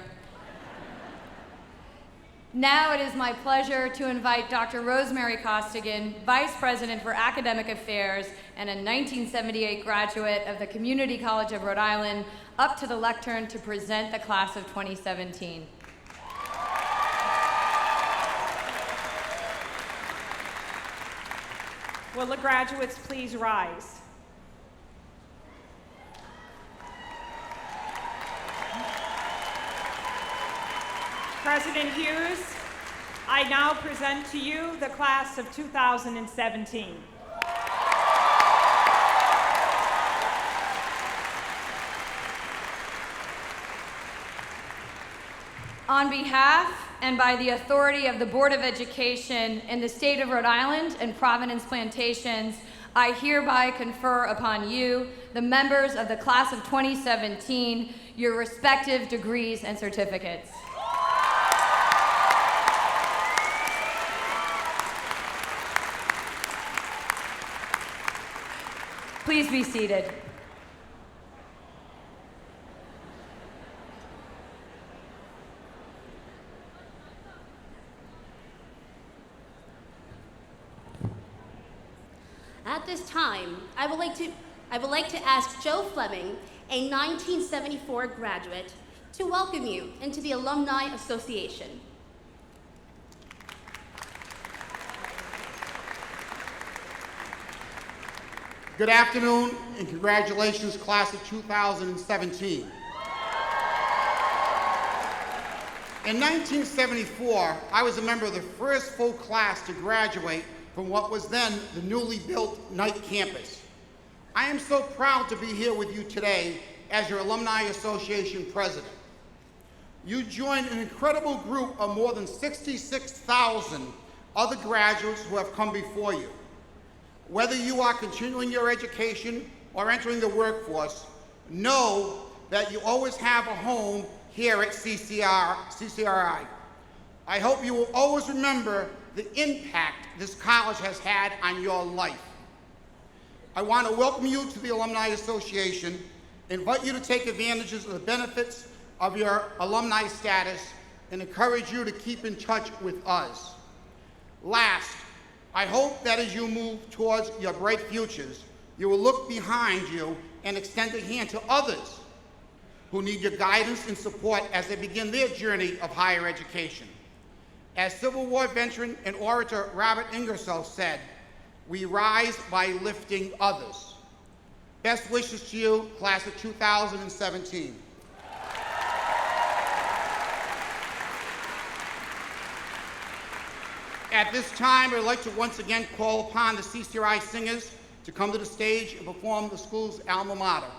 S5: Now it is my pleasure to invite Dr. Rosemary Costigan, Vice President for Academic Affairs and a 1978 graduate of the Community College of Rhode Island, up to the lectern to present the class of 2017.
S11: Will the graduates please rise? President Hughes, I now present to you the class of 2017.
S5: On behalf and by the authority of the Board of Education in the state of Rhode Island and Providence Plantations, I hereby confer upon you, the members of the class of 2017, your respective degrees and certificates. Please be seated.
S7: At this time, I would like to ask Joe Fleming, a 1974 graduate, to welcome you into the Alumni Association.
S12: Good afternoon and congratulations, class of 2017. In 1974, I was a member of the first full class to graduate from what was then the newly built Knight campus. I am so proud to be here with you today as your Alumni Association president. You joined an incredible group of more than 66,000 other graduates who have come before you. Whether you are continuing your education or entering the workforce, know that you always have a home here at CCRI. I hope you will always remember the impact this college has had on your life. I want to welcome you to the Alumni Association, invite you to take advantages of the benefits of your alumni status, and encourage you to keep in touch with us. Last, I hope that as you move towards your bright futures, you will look behind you and extend a hand to others who need your guidance and support as they begin their journey of higher education. As Civil War veteran and orator Robert Ingersoll said, we rise by lifting others. Best wishes to you, class of 2017. At this time, I'd like to once again call upon the CCRI singers to come to the stage and perform the school's Alma Mater.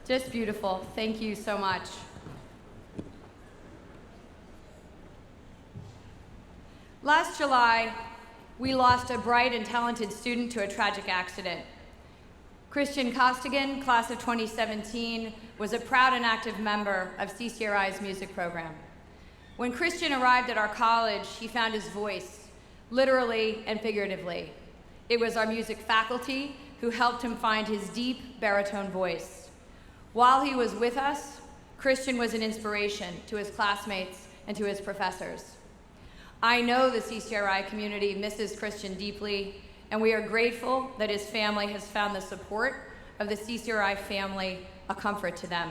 S5: Just beautiful. Thank you so much. Last July, we lost a bright and talented student to a tragic accident. Christian Costigan, class of 2017, was a proud and active member of CCRI's music program. When Christian arrived at our college, he found his voice, literally and figuratively. It was our music faculty who helped him find his deep baritone voice. While he was with us, Christian was an inspiration to his classmates and to his professors. I know the CCRI community misses Christian deeply, and we are grateful that his family has found the support of the CCRI family a comfort to them.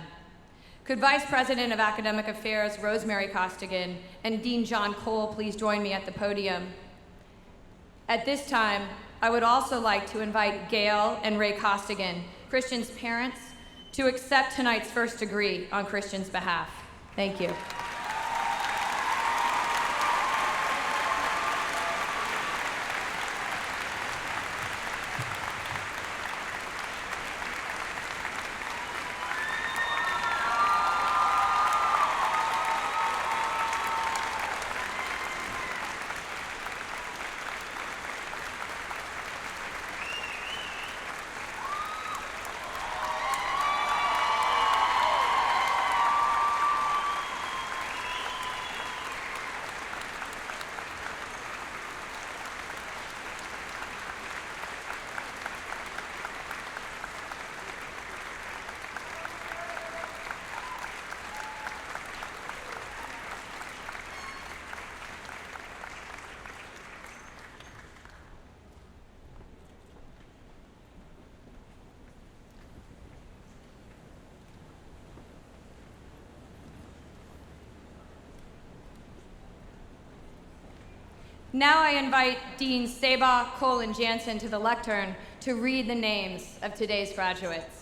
S5: Could Vice President of Academic Affairs, Rosemary Costigan, and Dean John Cole please join me at the podium? At this time, I would also like to invite Gail and Ray Costigan, Christian's parents, to accept tonight's first degree on Christian's behalf. Thank you. Now I invite Dean Saba, Cole, and Jansen to the lectern to read the names of today's graduates.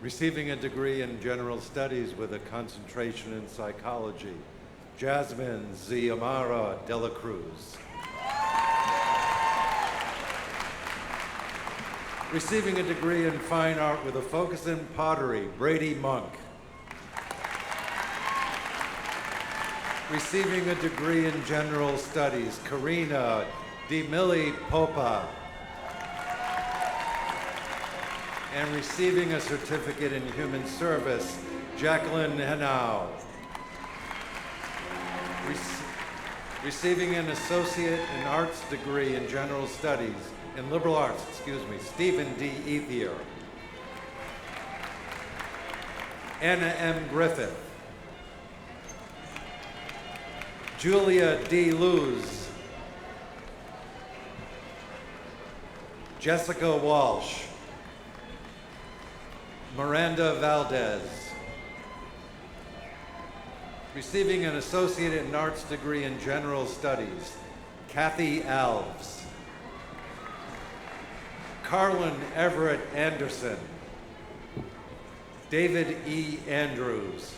S13: Receiving a degree in general studies with a concentration in psychology, Jazmin Ziamara Delacruz. Receiving a degree in fine art with a focus in pottery, Brady Monk. Receiving a degree in general studies, Karina DiMilli Popa. And receiving a certificate in human service, Jacqueline Henao. Receiving an associate in arts degree in general studies, in liberal arts, Stephen D. Ethier. Anna M. Griffith. Julia D. Luz. Jessica Walsh. Miranda Valdez. Receiving an associate in arts degree in general studies, Kathy Alves. Carlin Everett Anderson. David E. Andrews.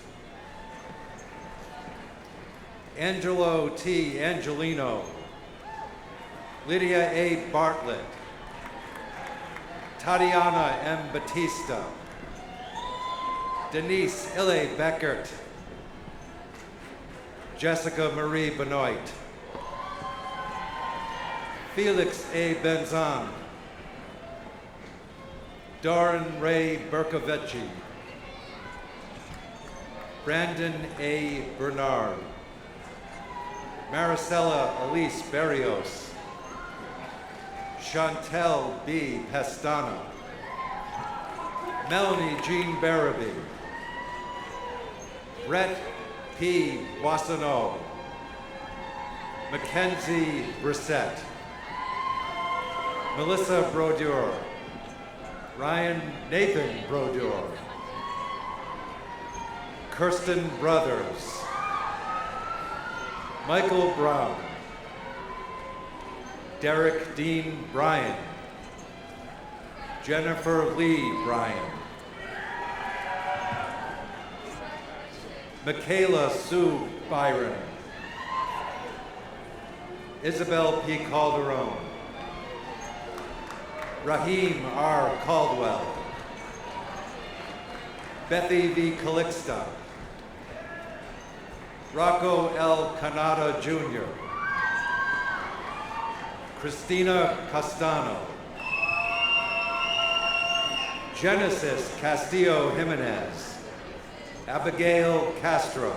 S13: Angelo T. Angelino. Lydia A. Bartlett. Tatiana M. Batista. Denise Ille Beckert. Jessica Marie Benoit. Felix A. Benzan. Doran Ray Berkoveci. Brandon A. Bernard. Maricela Elise Berrios. Chantel B. Pestana. Melanie Jean Barabee. Brett P. Boissonneau. Mackenzie Brissett. Melissa Brodeur. Nathan Brodeur. Kirsten Brothers. Michael Brown. Derek Dean Bryan. Jennifer Lee Bryan. Michaela Sue Byron. Isabel P. Calderon. Raheem R. Caldwell. Bethy V. Calixta. Rocco L. Canada Jr. Christina Castano. Genesis Castillo Jimenez. Abigail Castro.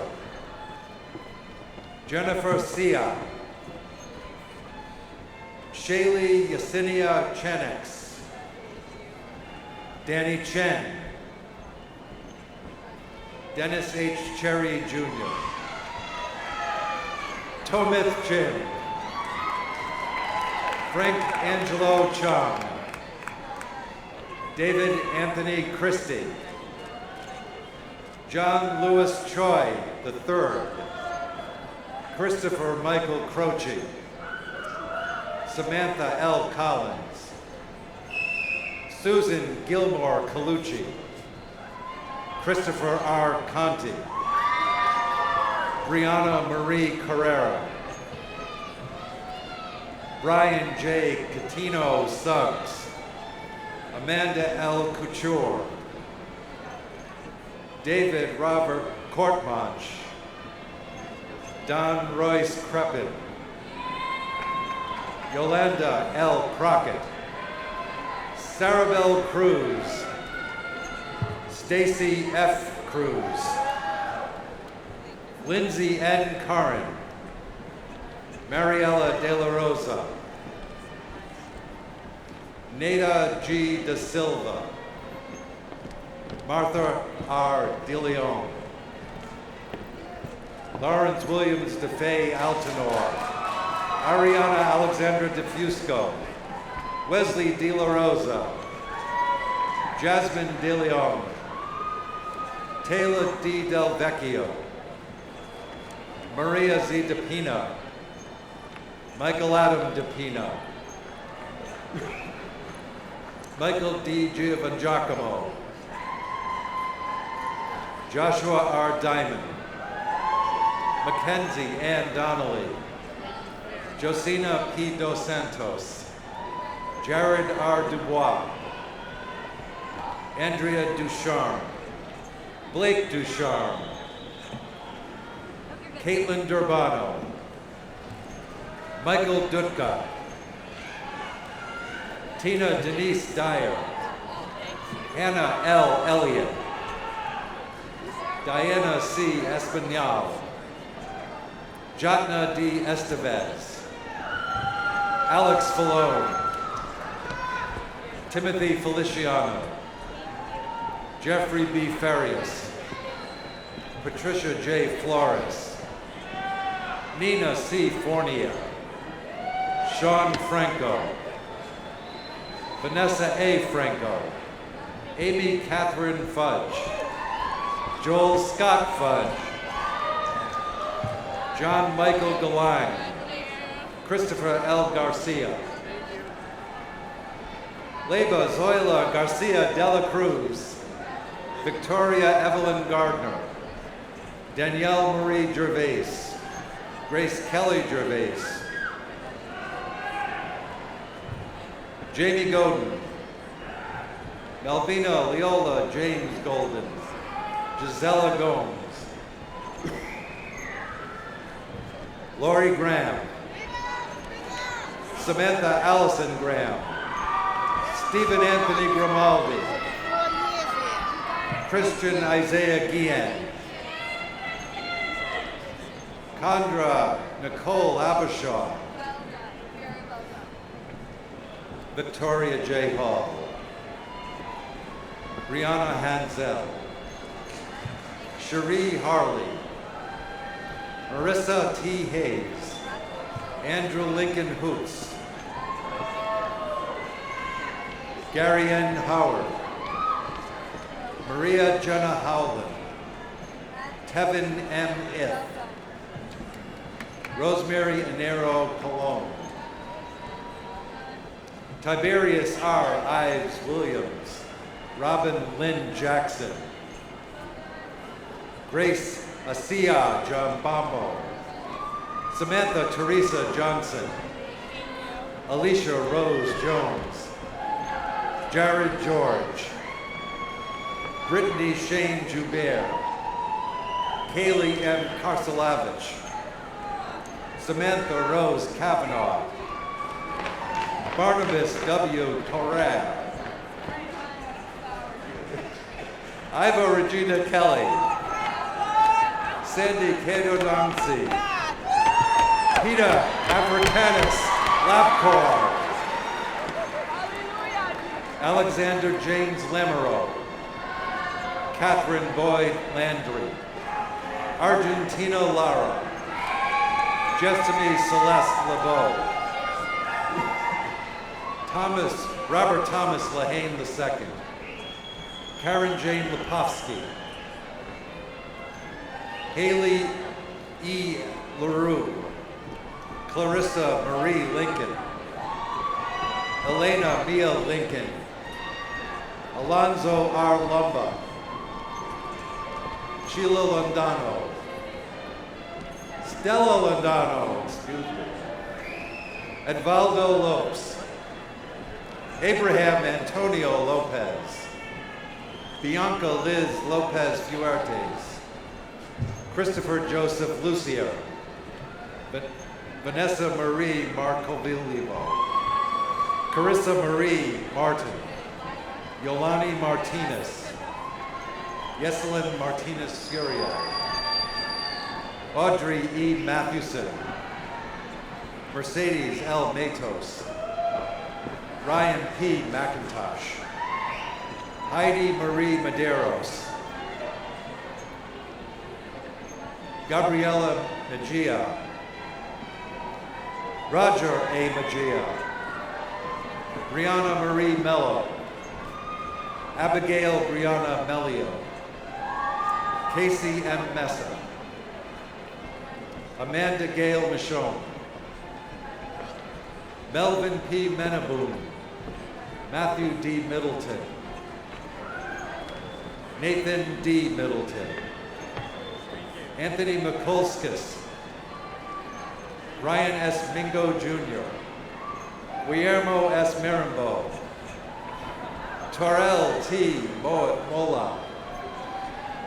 S13: Jennifer Sia. Shaylee Yesenia Chenex. Danny Chen. Dennis H. Cherry Jr. Tomith Jim. Frank Angelo Chung. David Anthony Christie. John Lewis Choi III. Christopher Michael Croce. Samantha L. Collins. Susan Gilmore Colucci. Christopher R. Conti. Brianna Marie Carrera. Brian J. Catino Suggs. Amanda L. Couture. David Robert Courtmanch. Don Royce Crepin. Yolanda L. Crockett. Sarabelle Cruz. Stacy F. Cruz. Lindsay N. Carin. Mariella De La Rosa. Nada G. Da Silva. Martha R. De Leon. Lawrence Williams DeFay Altanor. Ariana Alexandra DeFusco. Wesley De La Rosa. Jazmin De Leon. Taylor D. Del Vecchio. Maria Z. DePina. Michael Adam DePina. Michael D. Giovangiacomo. Joshua R. Diamond. Mackenzie Ann Donnelly. Josina P. Dos Santos. Jared R. Dubois. Andrea Ducharme. Blake Ducharme. Caitlin Durbano. Michael Dutka. Tina Denise Dyer. Hannah L. Elliott. Diana C. Espinal. Jatna D. Estevez. Alex Falone. Timothy Feliciano. Jeffrey B. Farias. Patricia J. Flores. Nina C. Fournier. Sean Franco. Vanessa A. Franco. Amy Catherine Fudge. Joel Scott Fudge. John Michael Galang. Christopher L. Garcia. Leba Zoila Garcia Delacruz. Victoria Evelyn Gardner. Danielle Marie Gervais. Grace Kelly Gervais. Jamie Godin. Malvina Leola James Golden. Gisela Gomes. Lori Graham. Samantha Allison Graham. Stephen Anthony Grimaldi. Christian Isaiah Guillen. Condra Nicole Abishaw. Victoria J. Hall. Brianna Hansel. Cherie Harley. Marissa T. Hayes. Andrew Lincoln Hoots. Gary N. Howard. Maria Jenna Howland. Tevin M. Ith. Rosemary Nero Colon. Tiberius R. Ives Williams. Robin Lynn Jackson. Grace Asia Jambamo, Samantha Teresa Johnson, Alicia Rose Jones, Jared George, Brittany Shane Joubert, Kaylee M. Karcelavich, Samantha Rose Kavanaugh, Barnabas W. Torrad, Iva Regina Kelly, Sandy Kedodamsi, Peter Africanus Lapcor, Alexander James Lamoureux, Catherine Boyd Landry, Argentina Lara, Jessamy Celeste LeBeau, Robert Thomas Lahane II, Karen Jane Lepovsky, Haley E. LaRue, Clarissa Marie Lincoln, Elena Mia Lincoln, Alonzo R. Lumba, Sheila Londano, Stella Londano, excuse me, Edvaldo Lopes, Abraham Antonio Lopez, Bianca Liz Lopez Fuertes, Christopher Joseph Lucia, Vanessa Marie Marcovillivo, Carissa Marie Martin, Yolani Martinez, Yeselin Martinez Surya, Audrey E. Mathewson, Mercedes L. Matos, Ryan P. McIntosh, Heidi Marie Medeiros, Gabriela Mejia, Roger A. Mejia, Brianna Marie Mello, Abigail Brianna Melio, Casey M. Mesa, Amanda Gail Michonne, Melvin P. Menaboom, Matthew D. Middleton, Nathan D. Middleton, Anthony Mikulskis, Ryan S. Mingo Jr., Guillermo S. Mirambo, Torel T. Mola,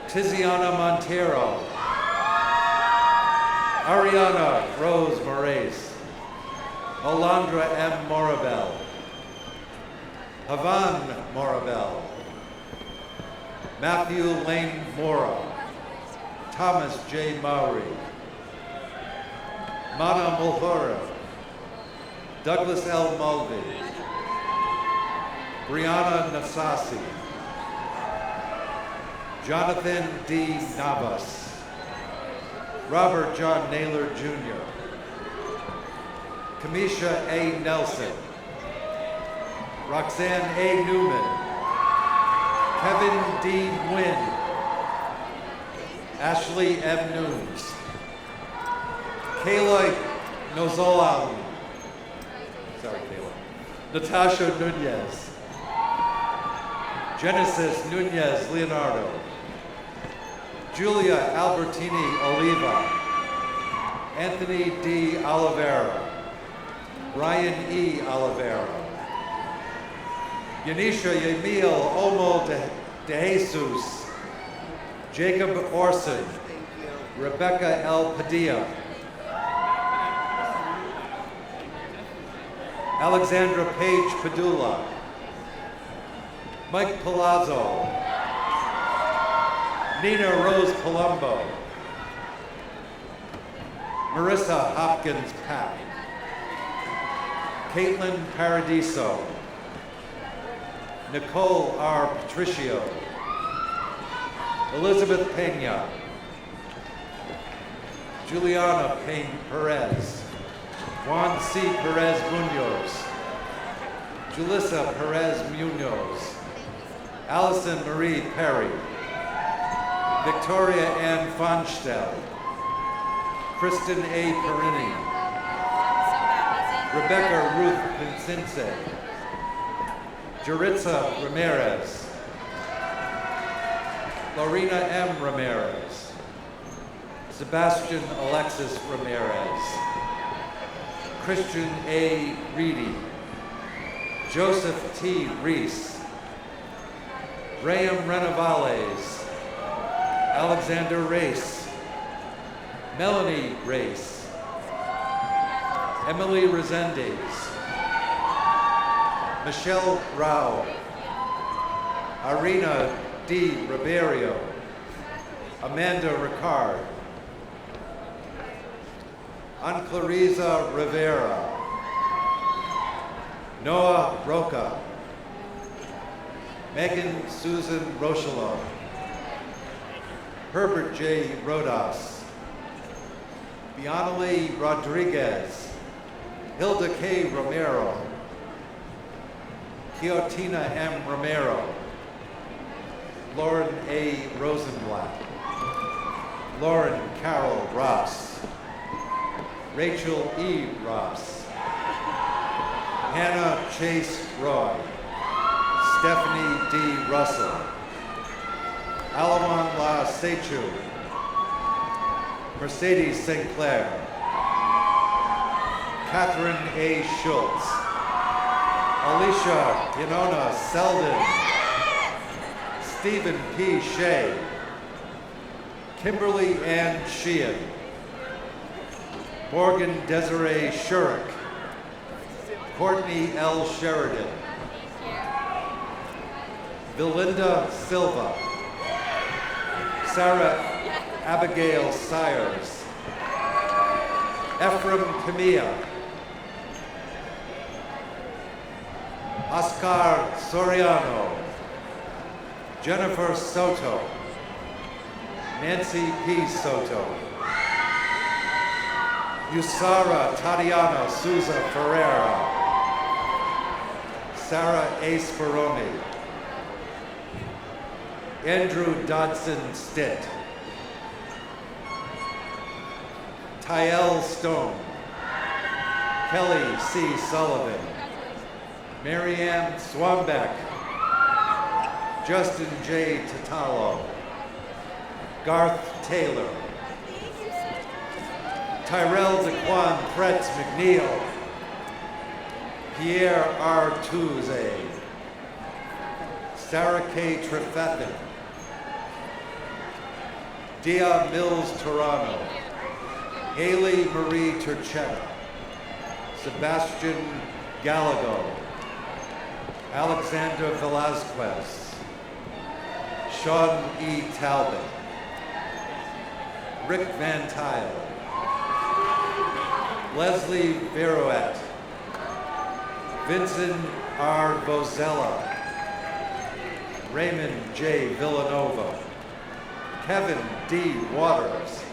S13: Tiziana Montero, Ariana Rose Moraes, Olandra M. Morabel, Havan Morabel, Matthew Lane Mora, Thomas J. Mowry, Mana Mulhura, Douglas L. Mulvey, Brianna Nasasi, Jonathan D. Navas, Robert John Naylor Jr., Kamisha A. Nelson, Roxanne A. Newman, Kevin D. Nguyen, Ashley M. Nunes, Kayla Nozolali, sorry Kayla, Natasha Nunez, Genesis Nunez Leonardo, Julia Albertini Oliva, Anthony D. Oliveira, Ryan E. Oliveira, Yanisha Yamil Omo de Jesus, Jacob Orson, Rebecca L. Padilla, Alexandra Page Padula, Mike Palazzo, Nina Rose Palumbo, Marissa Hopkins Pack, Caitlin Paradiso, Nicole R. Patricio, Elizabeth Pena, Juliana Payne Perez, Juan C. Perez Munoz, Julissa Perez Munoz, Allison Marie Perry, Victoria Ann Fonstel, Kristen A. Perini, Rebecca Ruth Pincince, Jaritza Ramirez, Lorena M. Ramirez, Sebastian Alexis Ramirez, Christian A. Reedy, Joseph T. Reese, Graham Renovales, Alexander Race, Melanie Race, Emily Resendez, Michelle Rao, Irina D. Ribeiro, Amanda Ricard, Anclariza Rivera, Noah Roca, Megan Susan Rochelot, Herbert J. Rodas, Bianali Rodriguez, Hilda K. Romero, Quiotina M. Romero, Lauren A. Rosenblatt, Lauren Carol Ross, Rachel E. Ross, Hannah Chase Roy, Stephanie D. Russell, Alawan La Sechu, Mercedes St. Clair, Catherine A. Schultz, Alicia Yenona Selden, Stephen P. Shea, Kimberly Ann Sheehan, Morgan Desiree Shurik, Courtney L. Sheridan, Belinda Silva, Sarah Abigail Sires, Ephraim Camilla, Oscar Soriano, Jennifer Soto, Nancy P. Soto, Yusara Tatiana Souza Ferreira, Sarah A. Speroni, Andrew Dodson Stitt, Tyel Stone, Kelly C. Sullivan, Marianne Swambeck, Justin J. Tatalo, Garth Taylor, Tyrell DeQuan Pretz McNeil, Pierre R. Touze, Sarah K. Trefethen, Dia Mills Torano, Haley Marie Turchetta, Sebastian Gallego, Alexander Velazquez, Sean E. Talbot, Rick Van Tile, Leslie Verouette, Vincent R. Bozella, Raymond J. Villanova, Kevin D. Waters,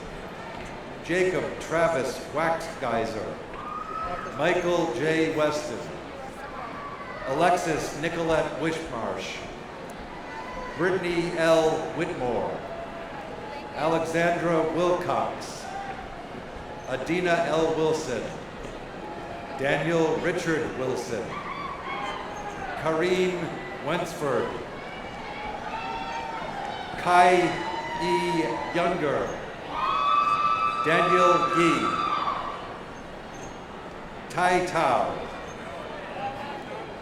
S13: Jacob Travis Waxgeyser, Michael J. Weston, Alexis Nicolette Wishmarsh, Brittany L. Whitmore, Alexandra Wilcox, Adina L. Wilson, Daniel Richard Wilson, Kareen Wensford, Kai E. Younger, Daniel Gee, Tai Tao,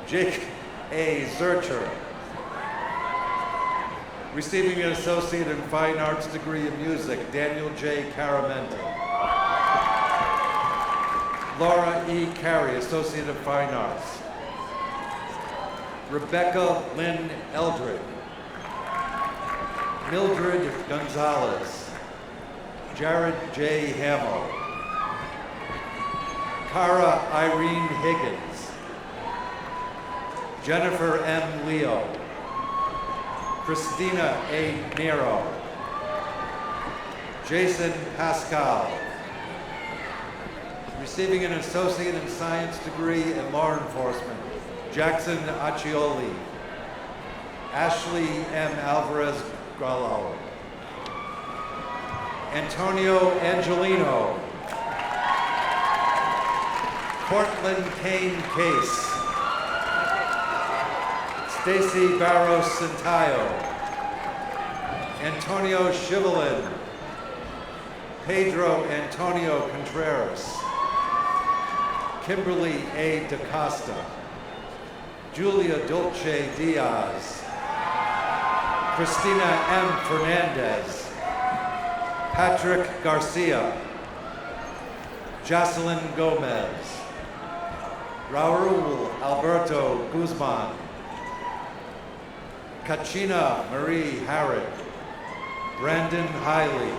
S13: Jake A. Zurcher, receiving an Associate in Fine Arts degree in Music, Daniel J. Caramenta. Laura E. Carey, Associate of Fine Arts. Rebecca Lynn Eldred. Mildred Gonzalez. Jared J. Hamill. Cara Irene Higgins. Jennifer M. Leo. Christina A. Nero. Jason Pascal. Receiving an Associate in Science degree in Law Enforcement, Jackson Accioli. Ashley M. Alvarez Gallo. Antonio Angelino. Cortland Kane Case. Stacy Barros Centayo. Antonio Chivalin. Pedro Antonio Contreras, Kimberly A. DaCosta, Julia Dulce Diaz, Christina M. Fernandez, Patrick Garcia, Jocelyn Gomez, Raul Alberto Guzman, Kachina Marie Harrod, Brandon Hiley,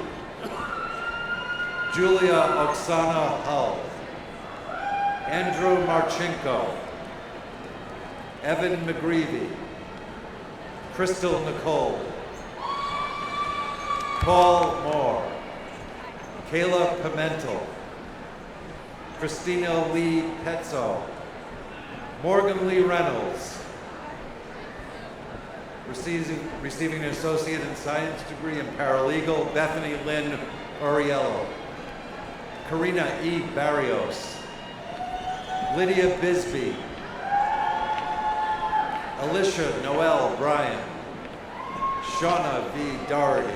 S13: Julia Oksana Hull, Andrew Marchenko, Evan McGreevy, Crystal Nicole, Paul Moore, Kayla Pimentel, Christina Lee Petzo, Morgan Lee Reynolds, receiving an associate in science degree in paralegal, Bethany Lynn Oriello, Karina E. Barrios, Lydia Bisbee, Alicia Noel Bryan, Shauna V. Doherty,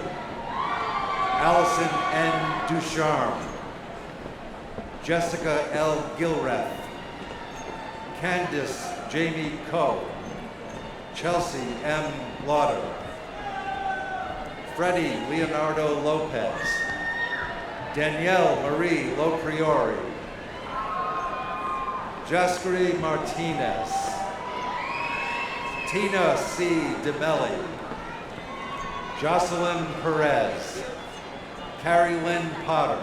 S13: Allison N. Ducharme, Jessica L. Gilrath, Candice Jamie Coe, Chelsea M. Lauder, Freddie Leonardo Lopez, Danielle Marie Lopriori, Jaskri Martinez, Tina C. DeMelli, Jocelyn Perez, Carrie Lynn Potter,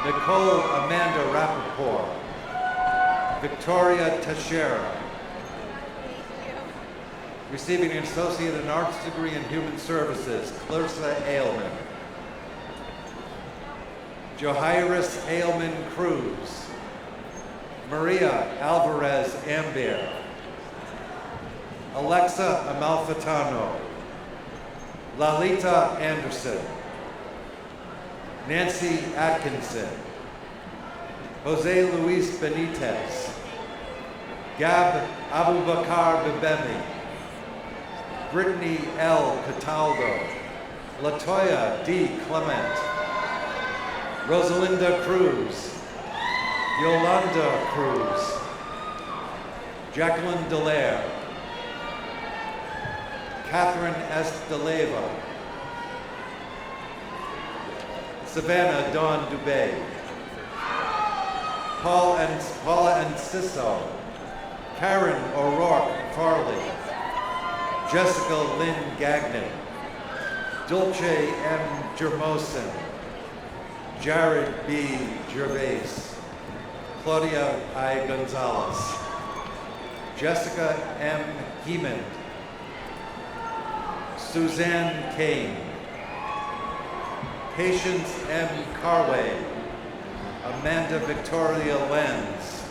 S13: Nicole Amanda Rappaport, Victoria Teixeira, receiving an associate in arts degree in human services, Clarissa Ailman, Johiris Ailman Cruz, Maria Alvarez Ambier, Alexa Amalfitano, Lalita Anderson, Nancy Atkinson, Jose Luis Benitez, Gab Abubakar Bibemi, Brittany L. Cataldo, Latoya D. Clement, Rosalinda Cruz, Yolanda Cruz, Jacqueline Dallaire, Catherine S. DeLeva, Savannah Dawn Dubé, Paula Enciso, Karen O'Rourke Farley, Jessica Lynn Gagnon, Dulce M. Jermosin, Jared B. Gervais, Claudia I. Gonzalez, Jessica M. Heeman, Suzanne Kane, Patience M. Carway, Amanda Victoria Lenz,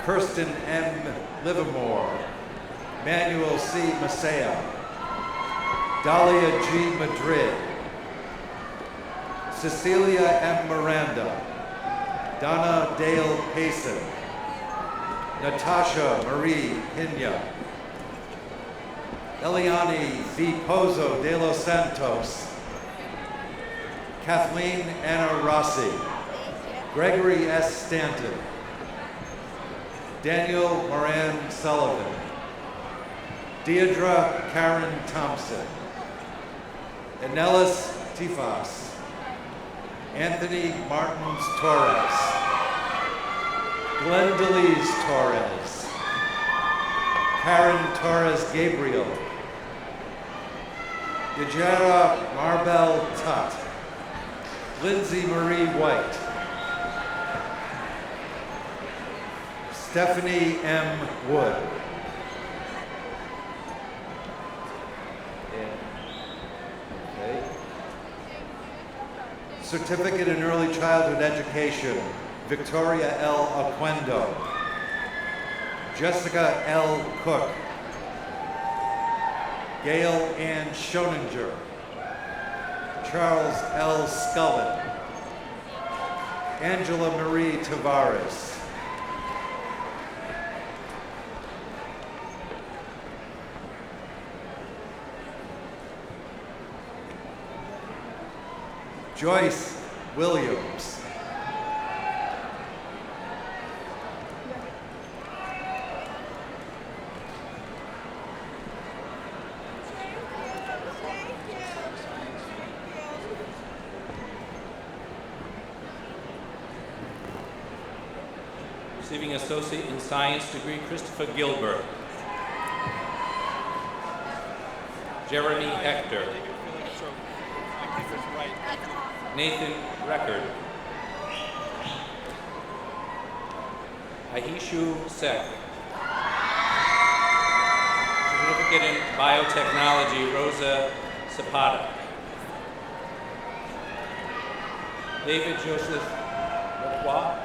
S13: Kirsten M. Livermore, Manuel C. Masea, Dahlia G. Madrid, Cecilia M. Miranda, Donna Dale Payson, Natasha Marie Pina, Eliani V. Pozo de los Santos, Kathleen Anna Rossi, Gregory S. Stanton, Daniel Moran Sullivan, Deidre Karen Thompson, Anelis Tifas, Anthony Martins Torres, Glendalise Torres, Karen Torres Gabriel, Yajara Marbel Tutt, Lindsay Marie White, Stephanie M. Wood, Certificate in Early Childhood Education, Victoria L. Aquendo, Jessica L. Cook, Gail Ann Schoninger, Charles L. Scullin, Angela Marie Tavares, Joyce Williams.
S14: Receiving Associate in Science degree, Christopher Gilbert. Jeremy Hector. Nathan Record. Ahishu Sek. Certificate in Biotechnology, Rosa Zapata. David Joseph Lacroix.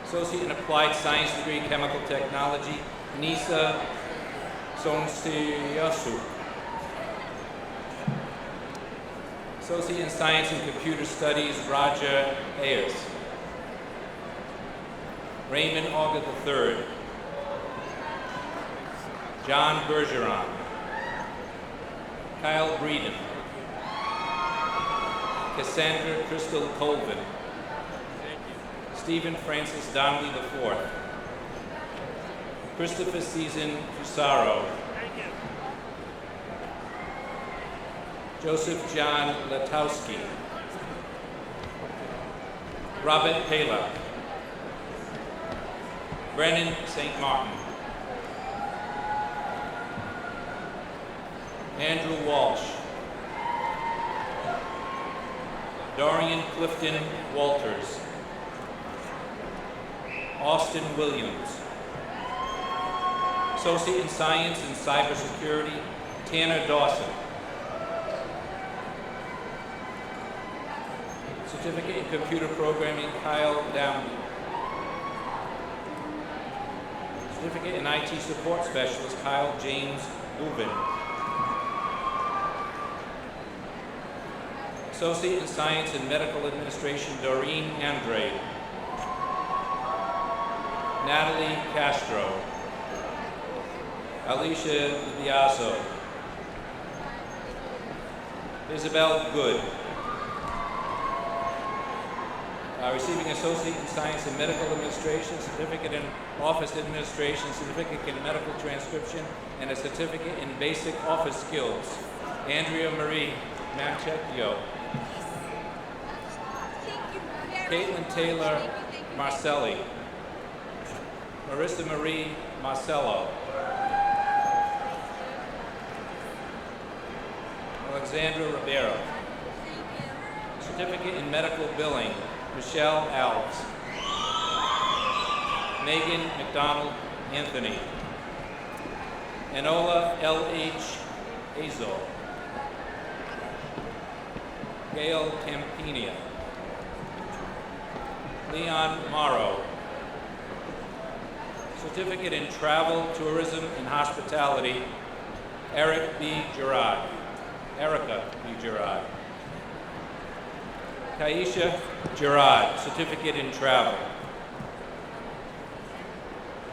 S14: Associate in Applied Science degree, Chemical Technology, Nisa Sonsiyasu. Associate in Science and Computer Studies, Roger Ayers. Raymond Auger III. John Bergeron. Kyle Breeden. Cassandra Crystal Colvin. Stephen Francis Donnelly IV. Christopher Season Fusaro. Joseph John Latowski. Robert Taylor. Brennan St. Martin. Andrew Walsh. Dorian Clifton Walters. Austin Williams. Associate in Science and Cybersecurity, Tanner Dawson. Certificate in Computer Programming, Kyle Downey. Certificate in IT Support Specialist, Kyle James Lubin. Associate in Science and Medical Administration, Doreen Andrade. Natalie Castro. Alicia Diazzo. Isabel Good. Receiving Associate in Science and Medical Administration, Certificate in Office Administration, Certificate in Medical Transcription, and a Certificate in Basic Office Skills, Andrea Marie Manchecchio. Caitlin Taylor Marcelli. Marissa Marie Marcello. Alexandra Rivera. Certificate in Medical Billing, Michelle Alves. Megan McDonald Anthony. Enola L.H. Azo. Gail Campinia. Leon Morrow. Certificate in Travel, Tourism, and Hospitality, Erica B. Gerard. Kaisha Gerard, Certificate in Travel.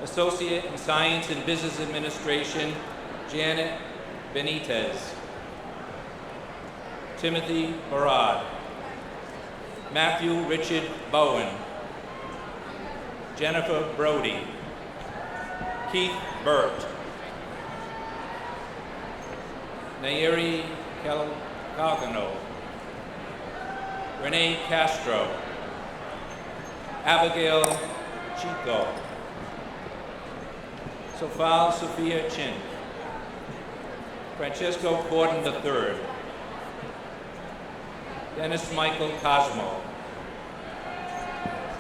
S14: Associate in Science and Business Administration, Janet Benitez. Timothy Barad. Matthew Richard Bowen. Jennifer Brody. Keith Burt. Nairi Calgano. Renee Castro. Abigail Chico. Sofal Sophia Chin. Francesco Corden III. Dennis Michael Cosmo.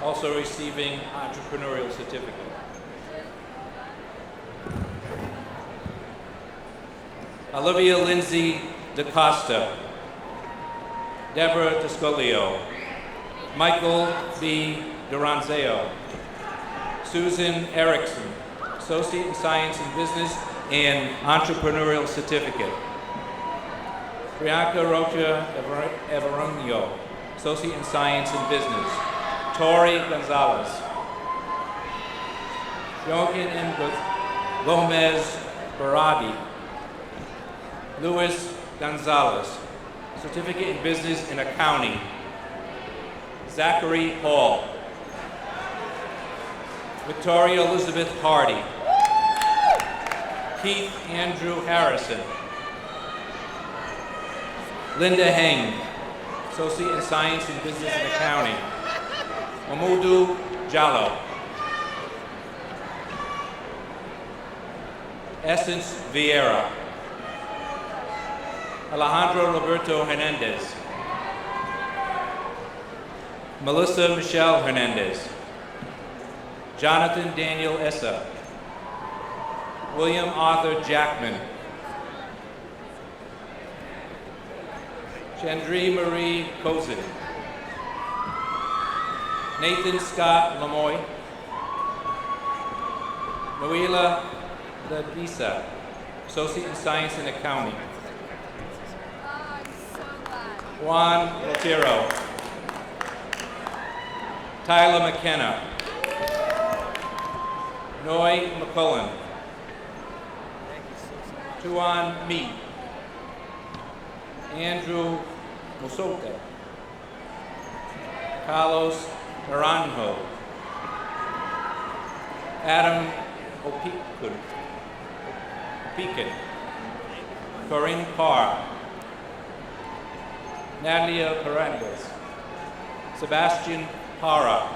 S14: Also receiving entrepreneurial certificate. Olivia Lindsay DaCosta. Deborah Descolio. Michael B. Duranzeo. Susan Erickson, Associate in Science and Business and Entrepreneurial Certificate. Priyanka Rocha Everonio, Associate in Science and Business. Tori Gonzalez. Joaquin M. Gomez Baradi. Luis Gonzalez. Certificate in Business and Accounting, Zachary Hall. Victoria Elizabeth Hardy. Keith Andrew Harrison. Linda Heng, Associate in Science in Business and Accounting. Mamudu Jallo. Essence Vieira. Alejandro Roberto Hernandez. Melissa Michelle Hernandez. Jonathan Daniel Essa. William Arthur Jackman. Chandri Marie Kozin. Nathan Scott Lamoy. Noela Ladisa, Associate in Science and Accounting. Juan Otero. Tyler McKenna. Noy McCullen. Tuan Mead. Andrew Mosote. Carlos Naranjo. Adam Opikin. Corinne Carr. Natalia Parandes. Sebastian Para.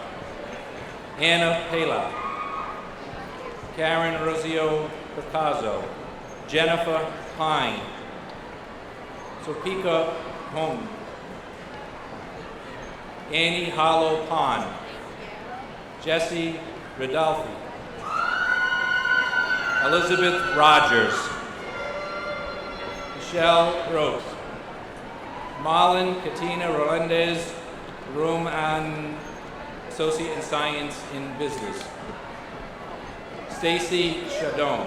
S14: Anna Pela. Karen Rosio Picasso. Jennifer Pine. Sopika Hong. Annie Hollow Pond. Jesse Rodolfi. Elizabeth Rogers. Michelle Rose. Marlon Katina Rolandez, Room and Associate in Science in Business. Stacy Chadon.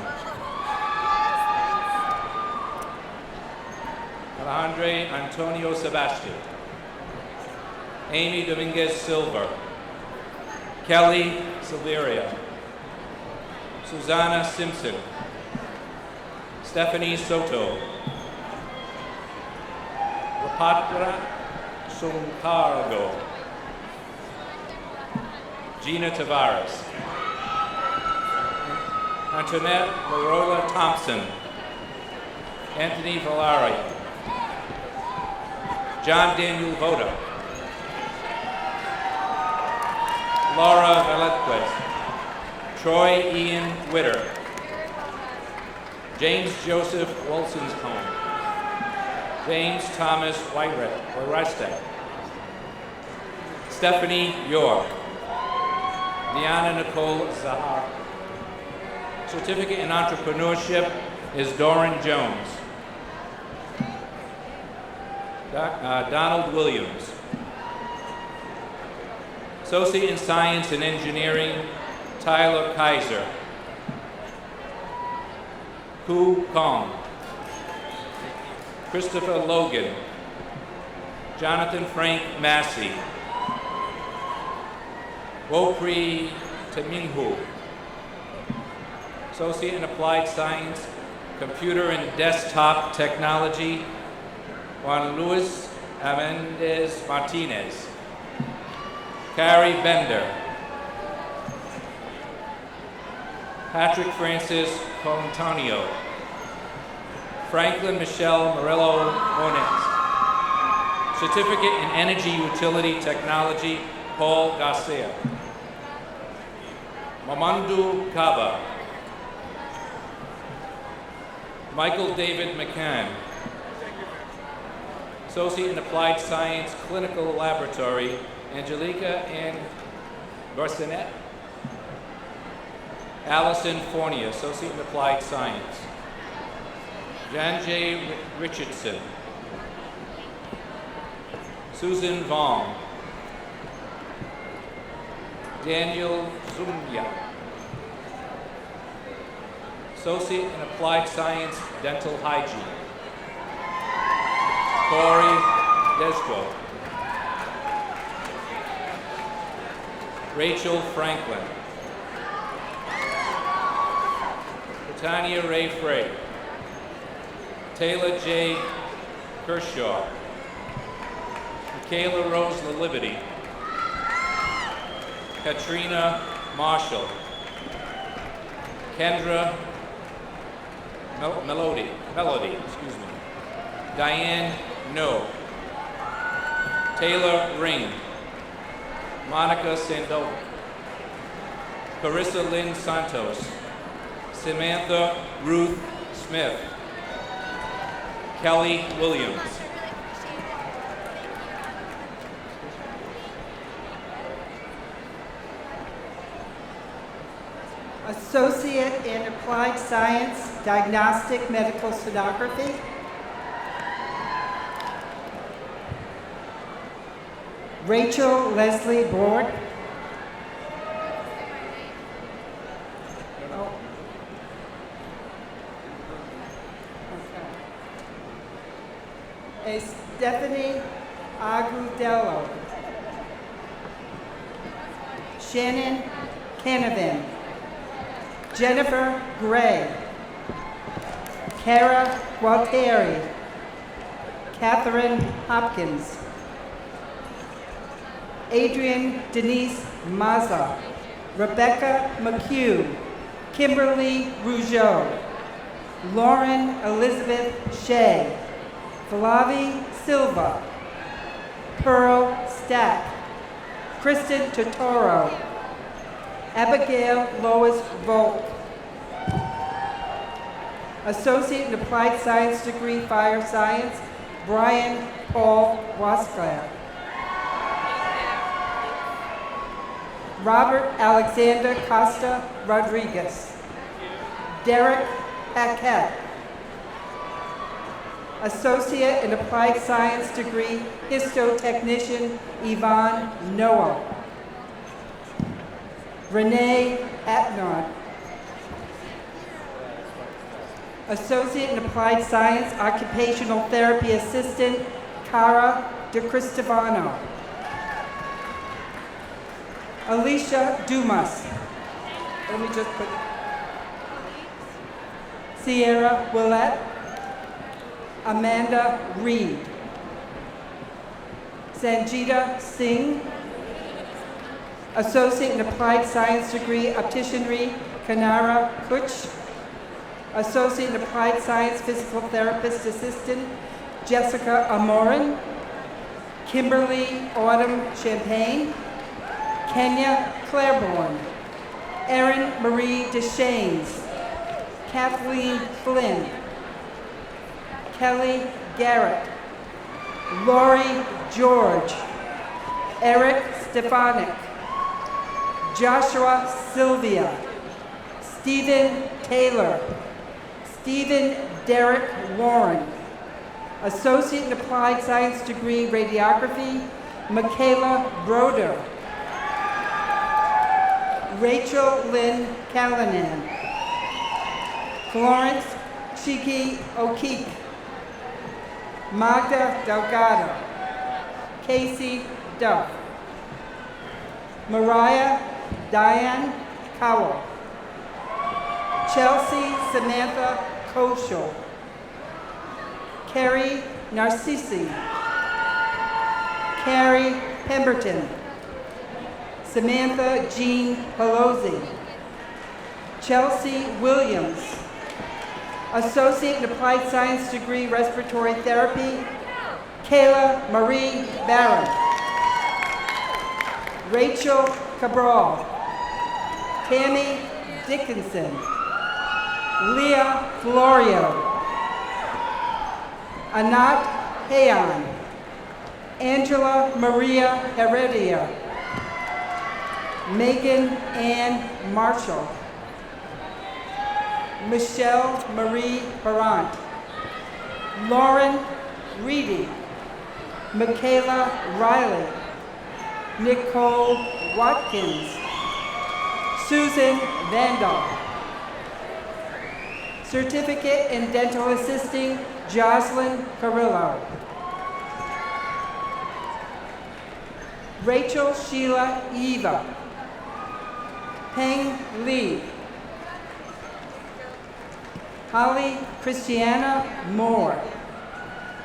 S14: Alejandre Antonio Sebastian. Amy Dominguez Silver. Kelly Silveria. Susanna Simpson. Stephanie Soto. Rapatra Suncargo. Gina Tavares. Antoinette Larola Thompson. Anthony Valari. John Daniel Voda. Laura Velasquez. Troy Ian Witter. James Joseph Wolfensholm. James Thomas Whitested. Stephanie York. Deanna Nicole Zahar. Certificate in Entrepreneurship is Doran Jones. Donald Williams. Associate in Science and Engineering, Tyler Kaiser. Ku Kong. Christopher Logan. Jonathan Frank Massey. Wopri Teminghu. Associate in Applied Science, Computer and Desktop Technology, Juan Luis Amendez Martinez. Carrie Bender. Patrick Francis Contanio. Franklin Michelle Morello Moniz. Certificate in Energy Utility Technology, Paul Garcia. Mamandu Kaba. Michael David McCann. Associate in Applied Science, Clinical Laboratory, Angelica Ann Garcinet. Allison Fournier, Associate in Applied Science. Jan J. Richardson. Susan Vaughn. Daniel Zumya. Associate in Applied Science, Dental Hygiene. Corey Desco. Rachel Franklin. Britannia Ray Frey. Taylor J. Kershaw. Kayla Rose LaLiberty, Katrina Marshall, Kendra Melody, Diane No, Taylor Ring, Monica Sandoval, Carissa Lynn Santos, Samantha Ruth Smith, Kelly Williams.
S15: Associate in Applied Science, Diagnostic Medical Sonography. Rachel Leslie Board. Stephanie Agudelo. Shannon Canavan. Jennifer Gray, Cara Gualtieri, Catherine Hopkins, Adrian Denise Mazza, Rebecca McHugh, Kimberly Rougeau, Lauren Elizabeth Shea, Flavi Silva, Pearl Stack, Kristen Totoro, Abigail Lois Volk, Associate in Applied Science degree, Fire Science, Brian Paul Wasclair. Robert Alexander Costa Rodriguez. Derek Paquette. Associate in Applied Science degree, Histotechnician, Yvonne Noah. Renee Atnod. Associate in Applied Science, Occupational Therapy Assistant, Cara DeCristovano. Alicia Dumas. Let me just put Sierra Willette. Amanda Reed. Sanjita Singh. Associate in Applied Science degree, Opticianry, Kanara Kuch. Associate in Applied Science Physical Therapist Assistant, Jessica Amorin. Kimberly Autumn Champagne. Kenya Claiborne. Erin Marie Deschaines. Kathleen Flynn. Kelly Garrett. Lori George. Eric Stefanik. Joshua Sylvia, Stephen Taylor, Stephen Derek Warren, Associate in Applied Science degree, Radiography, Michaela Broder, Rachel Lynn Callanan, Florence Chiki O'Keefe, Magda Delgado, Casey Duff, Mariah Diane Cowell, Chelsea Samantha Koschel, Carrie Narcissi, Carrie Pemberton, Samantha Jean Pelosi, Chelsea Williams, Associate in Applied Science degree, Respiratory Therapy, Kayla Marie Barron, Rachel Cabral, Tammy Dickinson, Leah Florio, Anat Hayan, Angela Maria Heredia, Megan Ann Marshall, Michelle Marie Parent, Lauren Reedy, Michaela Riley, Nicole Watkins, Susan Vandal. Certificate in Dental Assisting, Jocelyn Carrillo. Rachel Sheila Eva. Peng Lee. Holly Christiana Moore.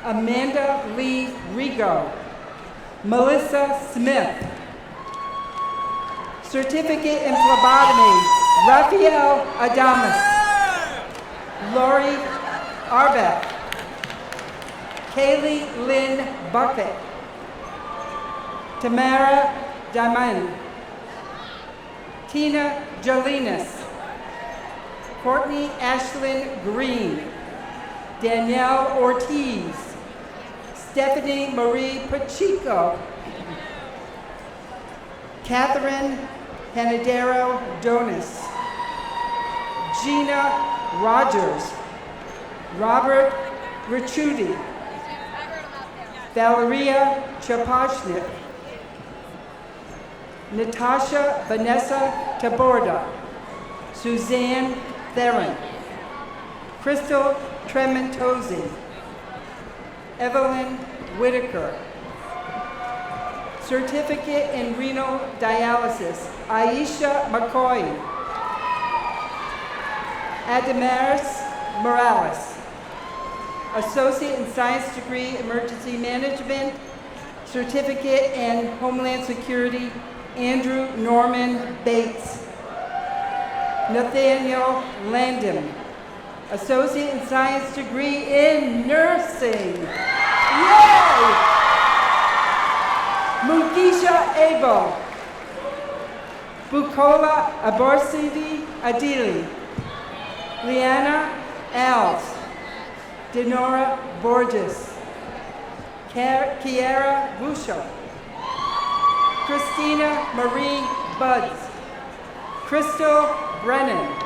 S15: Amanda Lee Rigo. Melissa Smith. Certificate in phlebotomy, Raphael Adamus. Lori Arbeck. Kaylee Lynn Bucket. Tamara Diamond. Tina Jolinas. Courtney Ashlyn Green. Danielle Ortiz. Stephanie Marie Pacheco. Catherine Panadero Donis. Gina Rogers. Robert Ricciuti. Valeria Chapashnik. Natasha Vanessa Taborda. Suzanne Theron. Crystal Trementozzi. Evelyn Whitaker. Certificate in renal dialysis, Aisha McCoy. Adamaris Morales. Associate in Science degree, Emergency Management, Certificate in Homeland Security, Andrew Norman Bates. Nathaniel Landon. Associate in Science degree in Nursing. Yay! Mugisha Abel. Bukola Aborsidi Adili. Liana Els. Denora Borges. Kiara Busho. Christina Marie Buds. Crystal Brennan.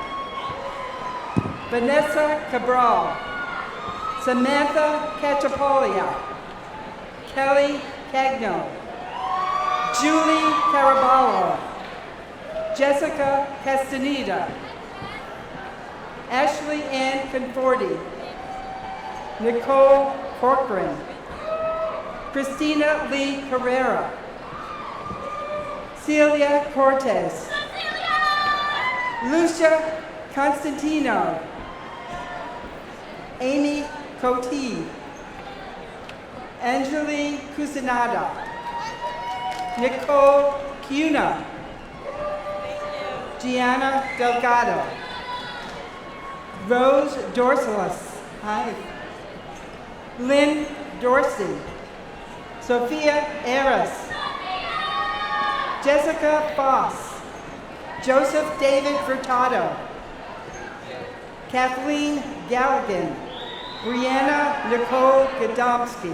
S15: Vanessa Cabral. Samantha Cachapolia. Kelly Cagno. Julie Caraballo. Jessica Castaneda. Ashley Ann Conforti. Nicole Corcoran. Christina Lee Carrera. Celia Cortez. Lucia Constantino. Amy Cote. Angeli Cusinada. Nicole Cuna. Gianna Delgado. Rose Dorsalis. Hi. Lynn Dorsey. Sophia Aris. Jessica Foss. Joseph David Furtado. Kathleen Galligan. Brianna Nicole Godomsky.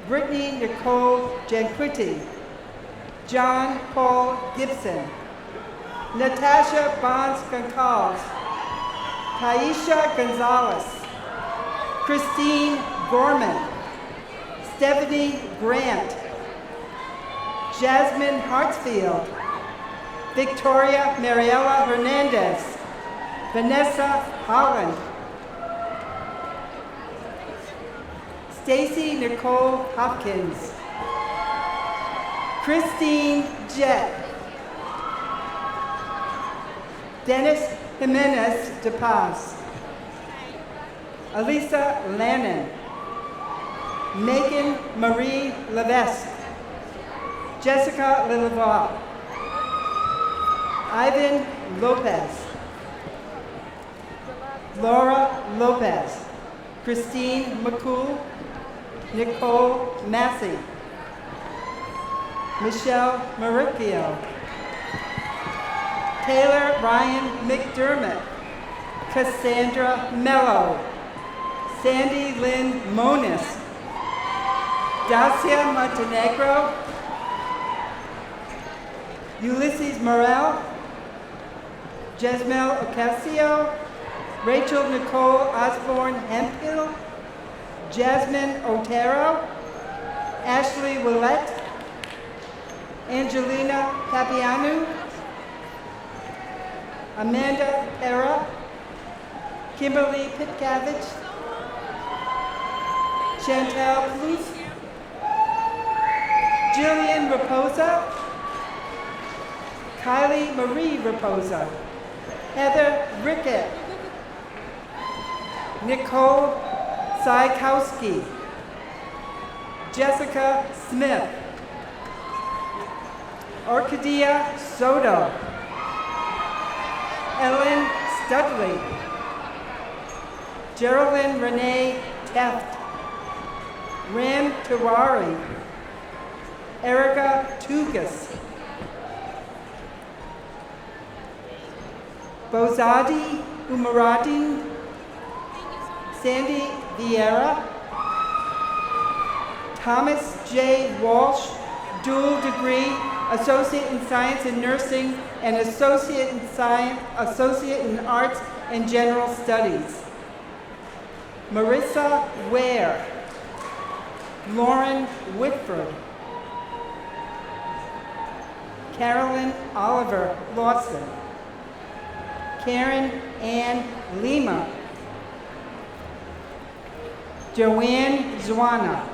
S15: Brittany Nicole Janquiti. John Paul Gibson. Natasha Bonds Goncalves. Taisha Gonzalez. Christine Gorman. Stephanie Grant. Jazmin Hartsfield. Victoria Mariela Hernandez. Vanessa Holland. Stacy Nicole Hopkins. Christine Jett. Dennis Jimenez de Paz. Elisa Lannon. Megan Marie Levesque. Jessica Lillival. Ivan Lopez. Laura Lopez. Christine McCool. Nicole Massey. Michelle Maricchio. Taylor Ryan McDermott. Cassandra Mello. Sandy Lynn Monis. Dacia Montenegro. Ulysses Morel. Jesmel Ocasio. Rachel Nicole Osborne Hemphill. Jasmine Otero. Ashley Willette. Angelina Papianu. Amanda Era. Kimberly Pitcavage. Chantel Plouffe. Jillian Raposa. Kylie Marie Raposa. Heather Rickett. Nicole Sykowski. Jessica Smith. Orchidea Soto. Ellen Studley. Geraldine Renee Teft. Ram Tiwari. Erica Tugas. Bozadi Umaradin. Sandy Vieira. Thomas J. Walsh, dual degree, Associate in Science and Nursing, and Associate in Science, Associate in Arts and General Studies. Marissa Ware. Lauren Whitford. Carolyn Oliver Lawson. Karen Ann Lima. Joanne Zwana.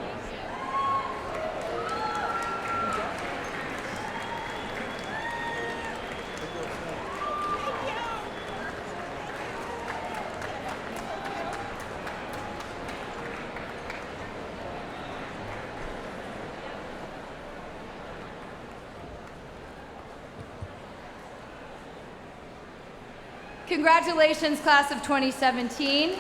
S5: Congratulations, class of 2017.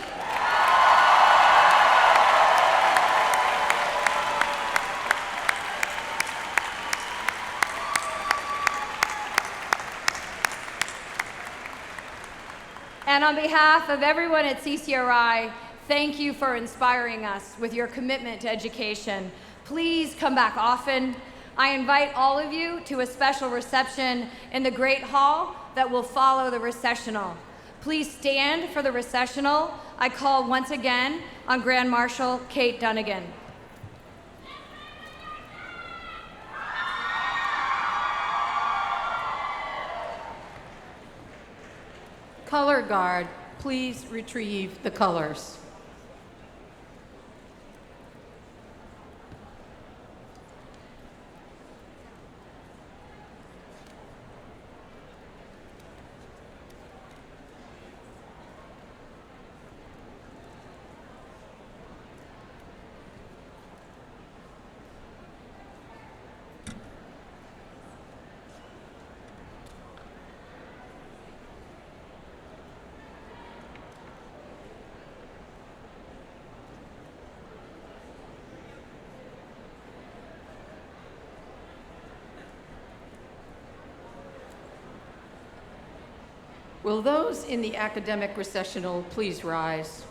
S5: And on behalf of everyone at CCRI, thank you for inspiring us with your commitment to education. Please come back often. I invite all of you to a special reception in the Great Hall that will follow the recessional. Please stand for the recessional. I call once again on Grand Marshal Kate Dunnigan.
S16: Color guard, please retrieve the colors. Will those in the academic recessional please rise?